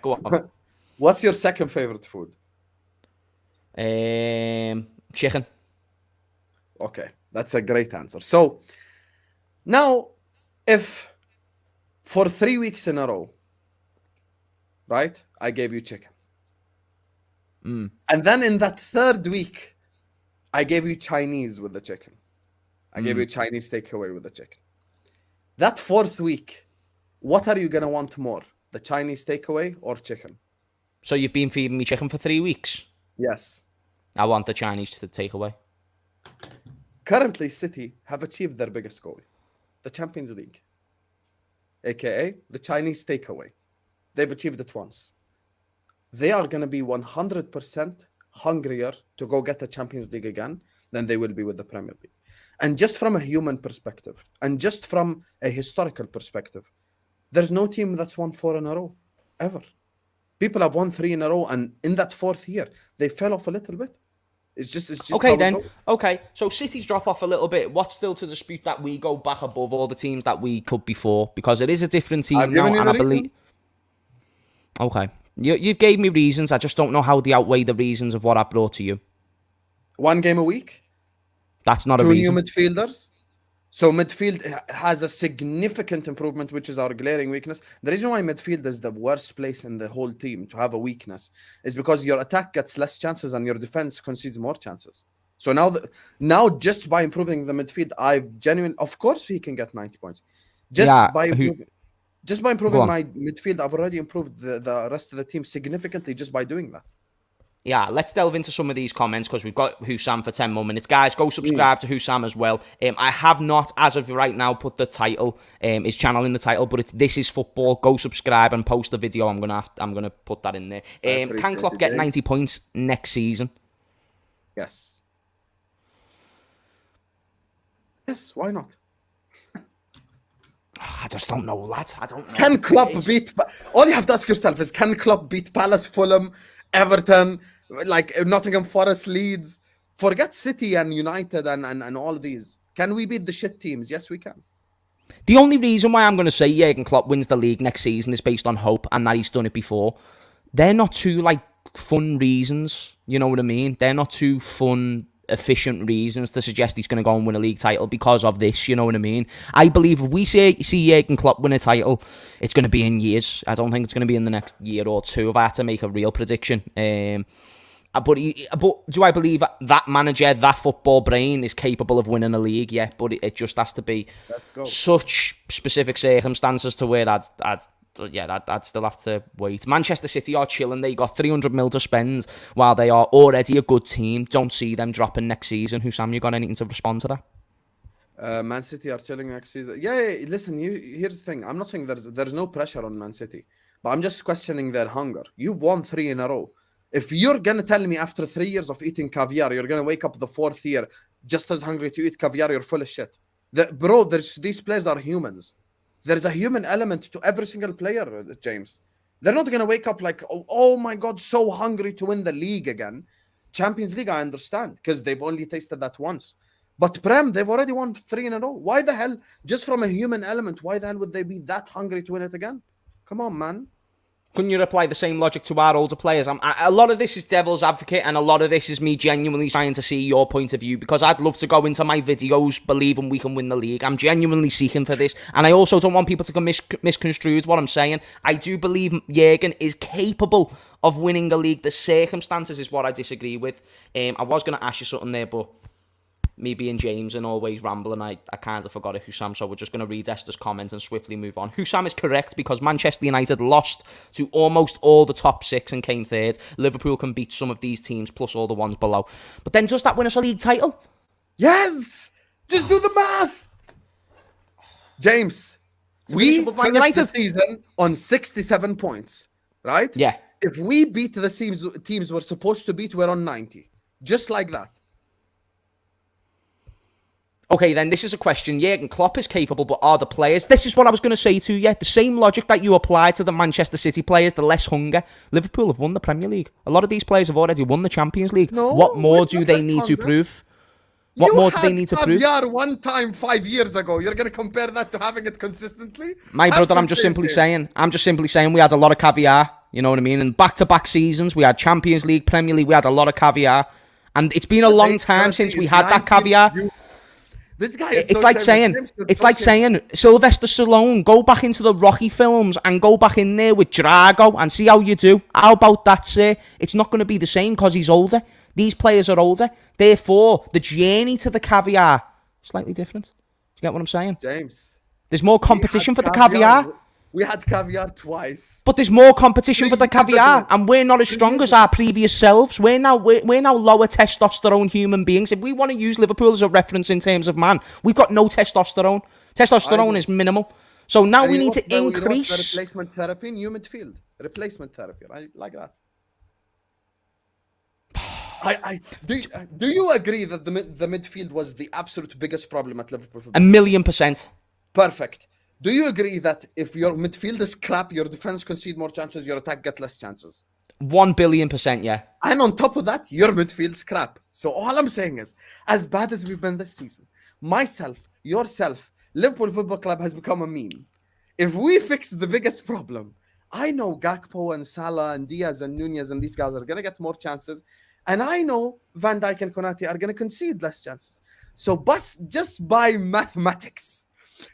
Speaker 1: Go on.
Speaker 4: What's your second favorite food?
Speaker 1: Chicken.
Speaker 4: Okay, that's a great answer. So now, if for 3 weeks in a row, right, I gave you chicken, and then in that third week, I gave you Chinese with the chicken. I gave you Chinese takeaway with the chicken. That fourth week, what are you gonna want more, the Chinese takeaway or chicken?
Speaker 1: So you've been feeding me chicken for 3 weeks?
Speaker 4: Yes.
Speaker 1: I want the Chinese to take away.
Speaker 4: Currently, City have achieved their biggest goal, the Champions League, aka the Chinese takeaway. They've achieved it once. They are going to be 100% hungrier to go get the Champions League again than they will be with the Premier League. And just from a human perspective, and just from a historical perspective, there's no team that's won 4 in a row, ever. People have won 3 in a row, and in that fourth year, they fell off a little bit. It's just
Speaker 1: okay then. Okay, so City's drop off a little bit. What's still to dispute that we go back above all the teams that we could before? Because it is a different team now, and I believe. Okay, you've gave me reasons. I just don't know how they outweigh the reasons of what I brought to you.
Speaker 4: 1 game a week.
Speaker 1: That's not a reason.
Speaker 4: 2 new midfielders. So midfield has a significant improvement, which is our glaring weakness. The reason why midfield is the worst place in the whole team to have a weakness is because your attack gets less chances and your defense concedes more chances. So now just by improving the midfield, of course he can get 90 points. Just by improving my midfield, I've already improved the rest of the team significantly just by doing that.
Speaker 1: Yeah, let's delve into some of these comments because we've got Husam for 10 more minutes. Guys, go subscribe to Husam as well. I have not, as of right now, put the title, his channel in the title, but it's This Is Football. Go subscribe and post the video. I'm gonna put that in there. Can Klopp get 90 points next season?
Speaker 4: Yes. Yes, why not?
Speaker 1: I just don't know, lads. I don't know.
Speaker 4: Can Klopp beat... All you have to ask yourself is, can Klopp beat Palace, Fulham, Everton, like Nottingham Forest, Leeds? Forget City and United and all these. Can we beat the shit teams? Yes, we can.
Speaker 1: The only reason why I'm going to say Jurgen Klopp wins the league next season is based on hope and that he's done it before. They're not two, like, fun reasons. You know what I mean? They're not two fun, efficient reasons to suggest he's going to go and win a league title because of this, you know what I mean? I believe if we see Jurgen Klopp win a title, it's going to be in years. I don't think it's going to be in the next year or two if I had to make a real prediction. But do I believe that manager, that football brain is capable of winning a league? Yeah, but it just has to be such specific circumstances to where I'd still have to wait. Manchester City are chilling. They got 300 mil to spend while they are already a good team. Don't see them dropping next season. Husam, you got anything to respond to that?
Speaker 4: Man City are chilling next season. Yeah, listen, here's the thing. I'm not saying there's no pressure on Man City, but I'm just questioning their hunger. You've won 3 in a row. If you're going to tell me after 3 years of eating caviar, you're going to wake up the 4th year just as hungry to eat caviar, you're full of shit. These players are humans. There's a human element to every single player, James. They're not going to wake up like, oh my God, so hungry to win the league again. Champions League, I understand, because they've only tasted that once. But Prem, they've already won 3 in a row. Why the hell, just from a human element, why the hell would they be that hungry to win it again? Come on, man.
Speaker 1: Couldn't you apply the same logic to our older players? A lot of this is devil's advocate, and a lot of this is me genuinely trying to see your point of view, because I'd love to go into my videos believing we can win the league. I'm genuinely seeking for this, and I also don't want people to misconstrue what I'm saying. I do believe Jurgen is capable of winning the league. The circumstances is what I disagree with. I was going to ask you something there, but me being James and always rambling, I kind of forgot it, Husam, so we're just going to read Esther's comment and swiftly move on. Husam is correct because Manchester United lost to almost all the top 6 and came 3rd. Liverpool can beat some of these teams plus all the ones below. But then does that win us a league title?
Speaker 4: Yes! Just do the math! James, we finished the season on 67 points, right?
Speaker 1: Yeah.
Speaker 4: If we beat the teams we're supposed to beat, we're on 90. Just like that.
Speaker 1: Okay, then this is a question. Jurgen Klopp is capable, but are the players? This is what I was going to say to you. The same logic that you apply to the Manchester City players, the less hunger. Liverpool have won the Premier League. A lot of these players have already won the Champions League.
Speaker 4: No,
Speaker 1: what more do they need to prove? What more do they need to prove?
Speaker 4: You had one time 5 years ago. You're going to compare that to having it consistently?
Speaker 1: My brother, I'm just simply saying we had a lot of caviar. You know what I mean? And back-to-back seasons, we had Champions League, Premier League, we had a lot of caviar. And it's been a long time since we had that caviar.
Speaker 4: This guy
Speaker 1: it's like saying Sylvester Stallone, go back into the Rocky films and go back in there with Drago and see how you do. How about that, sir? It's not going to be the same because he's older. These players are older. Therefore, the journey to the caviar slightly different. You get what I'm saying?
Speaker 4: James,
Speaker 1: there's more competition for the caviar.
Speaker 4: We had caviar twice.
Speaker 1: But there's more competition for the caviar, and we're not as strong as our previous selves. We're now lower testosterone human beings. If we want to use Liverpool as a reference in terms of man, we've got no testosterone. Testosterone is minimal. So now we need to increase...
Speaker 4: The replacement therapy, new midfield. Replacement therapy, right? Like that. Do you agree that the midfield was the absolute biggest problem at Liverpool?
Speaker 1: 1,000,000%.
Speaker 4: Perfect. Do you agree that if your midfield is crap, your defense concede more chances, your attack get less chances?
Speaker 1: 1,000,000,000%, yeah.
Speaker 4: And on top of that, your midfield's crap. So all I'm saying is, as bad as we've been this season, myself, yourself, Liverpool Football Club has become a meme. If we fix the biggest problem, I know Gakpo and Salah and Diaz and Nunez and these guys are going to get more chances. And I know Van Dijk and Konate are going to concede less chances. So, just by mathematics,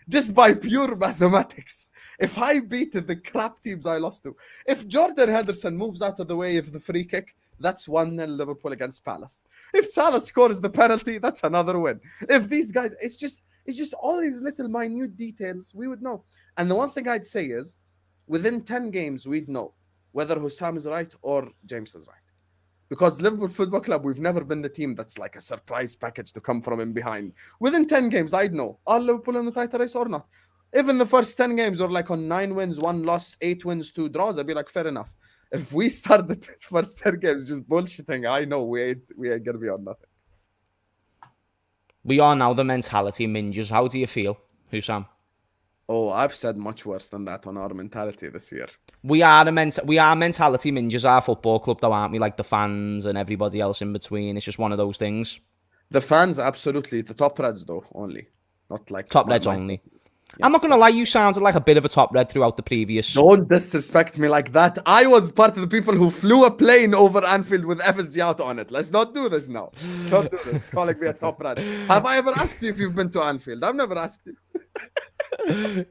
Speaker 4: just by pure mathematics, if I beat the crap teams I lost to, if Jordan Henderson moves out of the way of the free kick, that's 1-0 Liverpool against Palace. If Salah scores the penalty, that's another win. If these guys, it's just all these little minute details we would know. And the one thing I'd say is, within 10 games, we'd know whether Husam is right or James is right. Because Liverpool Football Club, we've never been the team that's like a surprise package to come from in behind. Within 10 games, I'd know, are Liverpool in the title race or not? Even the first 10 games were like on 9 wins, 1 loss, 8 wins, 2 draws, I'd be like, fair enough. If we start the first 10 games just bullshitting, I know we ain't going to be on nothing.
Speaker 1: We are now the mentality mingers. How do you feel, Husam?
Speaker 4: Oh, I've said much worse than that on our mentality this year.
Speaker 1: We are mentality mingers, our football club, though, aren't we? Like the fans and everybody else in between. It's just one of those things.
Speaker 4: The fans, absolutely. The top reds, though, only. Not like...
Speaker 1: Top reds only. Yes, I'm not going to lie, you sounded like a bit of a top red throughout the previous...
Speaker 4: Don't disrespect me like that. I was part of the people who flew a plane over Anfield with FSG out on it. Let's not do this now. Let's not do this. Calling me a top red. Have I ever asked you if you've been to Anfield? I've never asked you.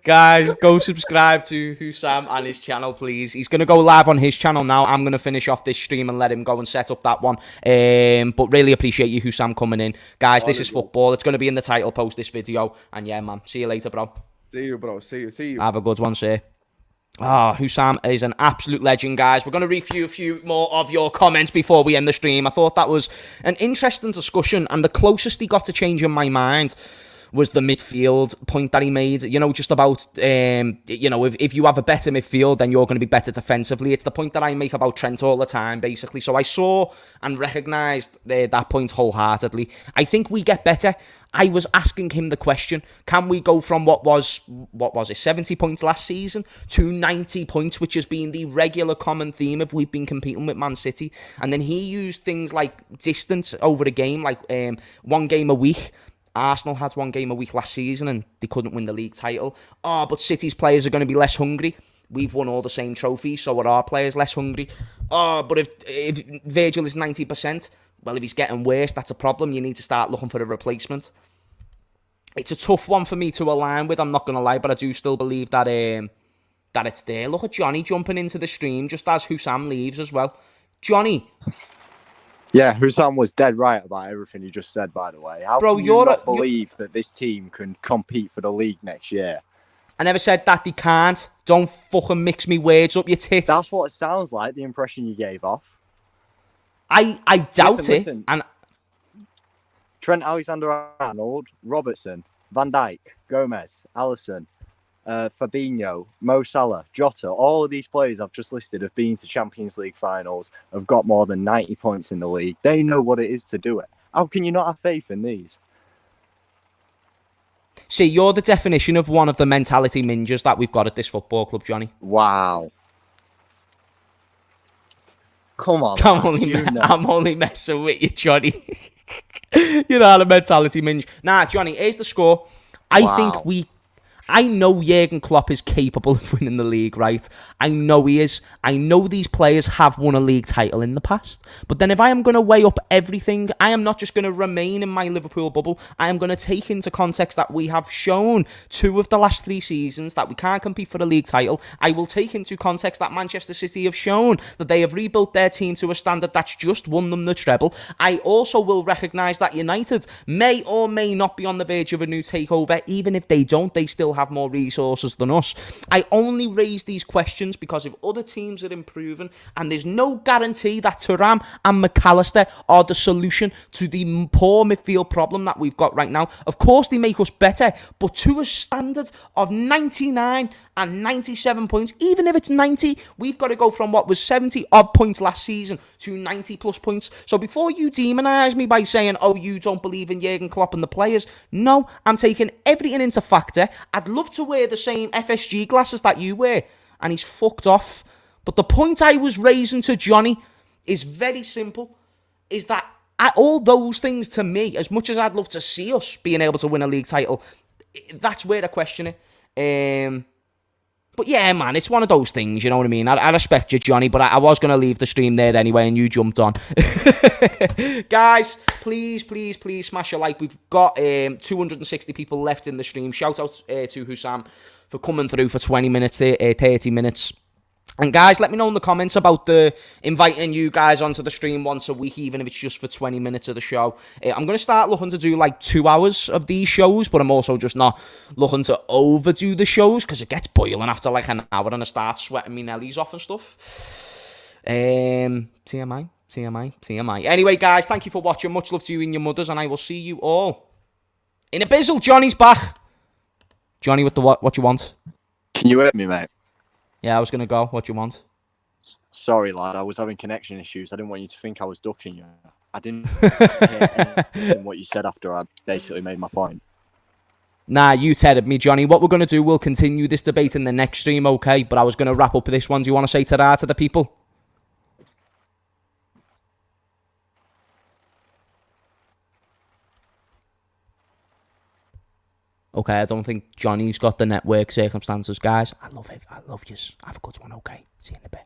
Speaker 1: Guys, go subscribe to Husam and his channel, please. He's going to go live on his channel now. I'm going to finish off this stream and let him go and set up that one. But really appreciate you, Husam, coming in. Guys, this is football. It's going to be in the title post, this video. And yeah, man, see you later, bro.
Speaker 4: See you, bro. See you.
Speaker 1: Have a good one, sir. Husam is an absolute legend, guys. We're going to review a few more of your comments before we end the stream. I thought that was an interesting discussion, and the closest he got to changing my mind was the midfield point that he made, just about, if you have a better midfield, then you're going to be better defensively. It's the point that I make about Trent all the time, basically. So I saw and recognised that point wholeheartedly. I think we get better. I was asking him the question, can we go from what was it, 70 points last season to 90 points, which has been the regular common theme if we've been competing with Man City. And then he used things like distance over a game, like 1 game a week. Arsenal had 1 game a week last season and they couldn't win the league title. But City's players are going to be less hungry. We've won all the same trophies, so are our players less hungry. But if Virgil is 90%, well, if he's getting worse, that's a problem. You need to start looking for a replacement. It's a tough one for me to align with, I'm not going to lie, but I do still believe that it's there. Look at Johnny jumping into the stream just as Husam leaves as well. Johnny.
Speaker 5: Yeah, Husam was dead right about everything you just said, by the way. How can you not believe that this team can compete for the league next year?
Speaker 1: I never said that they can't. Don't fucking mix me words up your tit.
Speaker 5: That's what it sounds like, the impression you gave off.
Speaker 1: I doubt it.
Speaker 5: Listen.
Speaker 1: And
Speaker 5: Trent Alexander-Arnold, Robertson, Van Dijk, Gomez, Alisson, Fabinho, Mo Salah, Jota, all of these players I've just listed have been to Champions League finals, have got more than 90 points in the league. They know what it is to do it. How can you not have faith in these?
Speaker 1: see, you're the definition of one of the mentality mingers that we've got at this football club, Johnny.
Speaker 5: Wow. Come on.
Speaker 1: I'm only messing with you, Johnny. You're not a mentality minge. Nah, Johnny, here's the score. I know Jurgen Klopp is capable of winning the league, right? I know he is. I know these players have won a league title in the past. But then if I am going to weigh up everything, I am not just going to remain in my Liverpool bubble. I am going to take into context that we have shown 2 of the last 3 seasons that we can't compete for a league title. I will take into context that Manchester City have shown that they have rebuilt their team to a standard that's just won them the treble. I also will recognise that United may or may not be on the verge of a new takeover. Even if they don't, they still have more resources than us. I only raise these questions because if other teams are improving, and there's no guarantee that Thuram and McAllister are the solution to the poor midfield problem that we've got right now. Of course they make us better, but to a standard of 99 and 97 points, even if it's 90, we've got to go from what was 70 odd points last season to 90 plus points. So before you demonise me by saying, oh, you don't believe in Jurgen Klopp and the players, no, I'm taking everything into factor. I'd love to wear the same FSG glasses that you wear, and he's fucked off. But the point I was raising to Johnny is very simple, is that all those things to me, as much as I'd love to see us being able to win a league title, that's where I question it. But yeah, man, it's one of those things, you know what I mean? I respect you, Johnny, but I was going to leave the stream there anyway, and you jumped on. Guys, please smash a like. We've got 260 people left in the stream. Shout out to Husam for coming through for 20 minutes, 30 minutes. And guys, let me know in the comments about the inviting you guys onto the stream once a week, even if it's just for 20 minutes of the show. I'm going to start looking to do like 2 hours of these shows, but I'm also just not looking to overdo the shows because it gets boiling after like an hour and I start sweating me nellies off and stuff. TMI. Anyway, guys, thank you for watching. Much love to you and your mothers, and I will see you all in a bizzle. Johnny's back. Johnny, with the what you want?
Speaker 5: Can you hear me, mate?
Speaker 1: Yeah, I was going to go. What do you want?
Speaker 5: Sorry, lad. I was having connection issues. I didn't want you to think I was ducking you. I didn't hear anything what you said after I basically made my point.
Speaker 1: Nah, you tethered me, Johnny. What we're going to do, we'll continue this debate in the next stream, okay? But I was going to wrap up this one. Do you want to say ta-ra to the people? Okay, I don't think Johnny's got the network circumstances, guys. I love it. I love yous. Have a good one, okay? See you in a bit.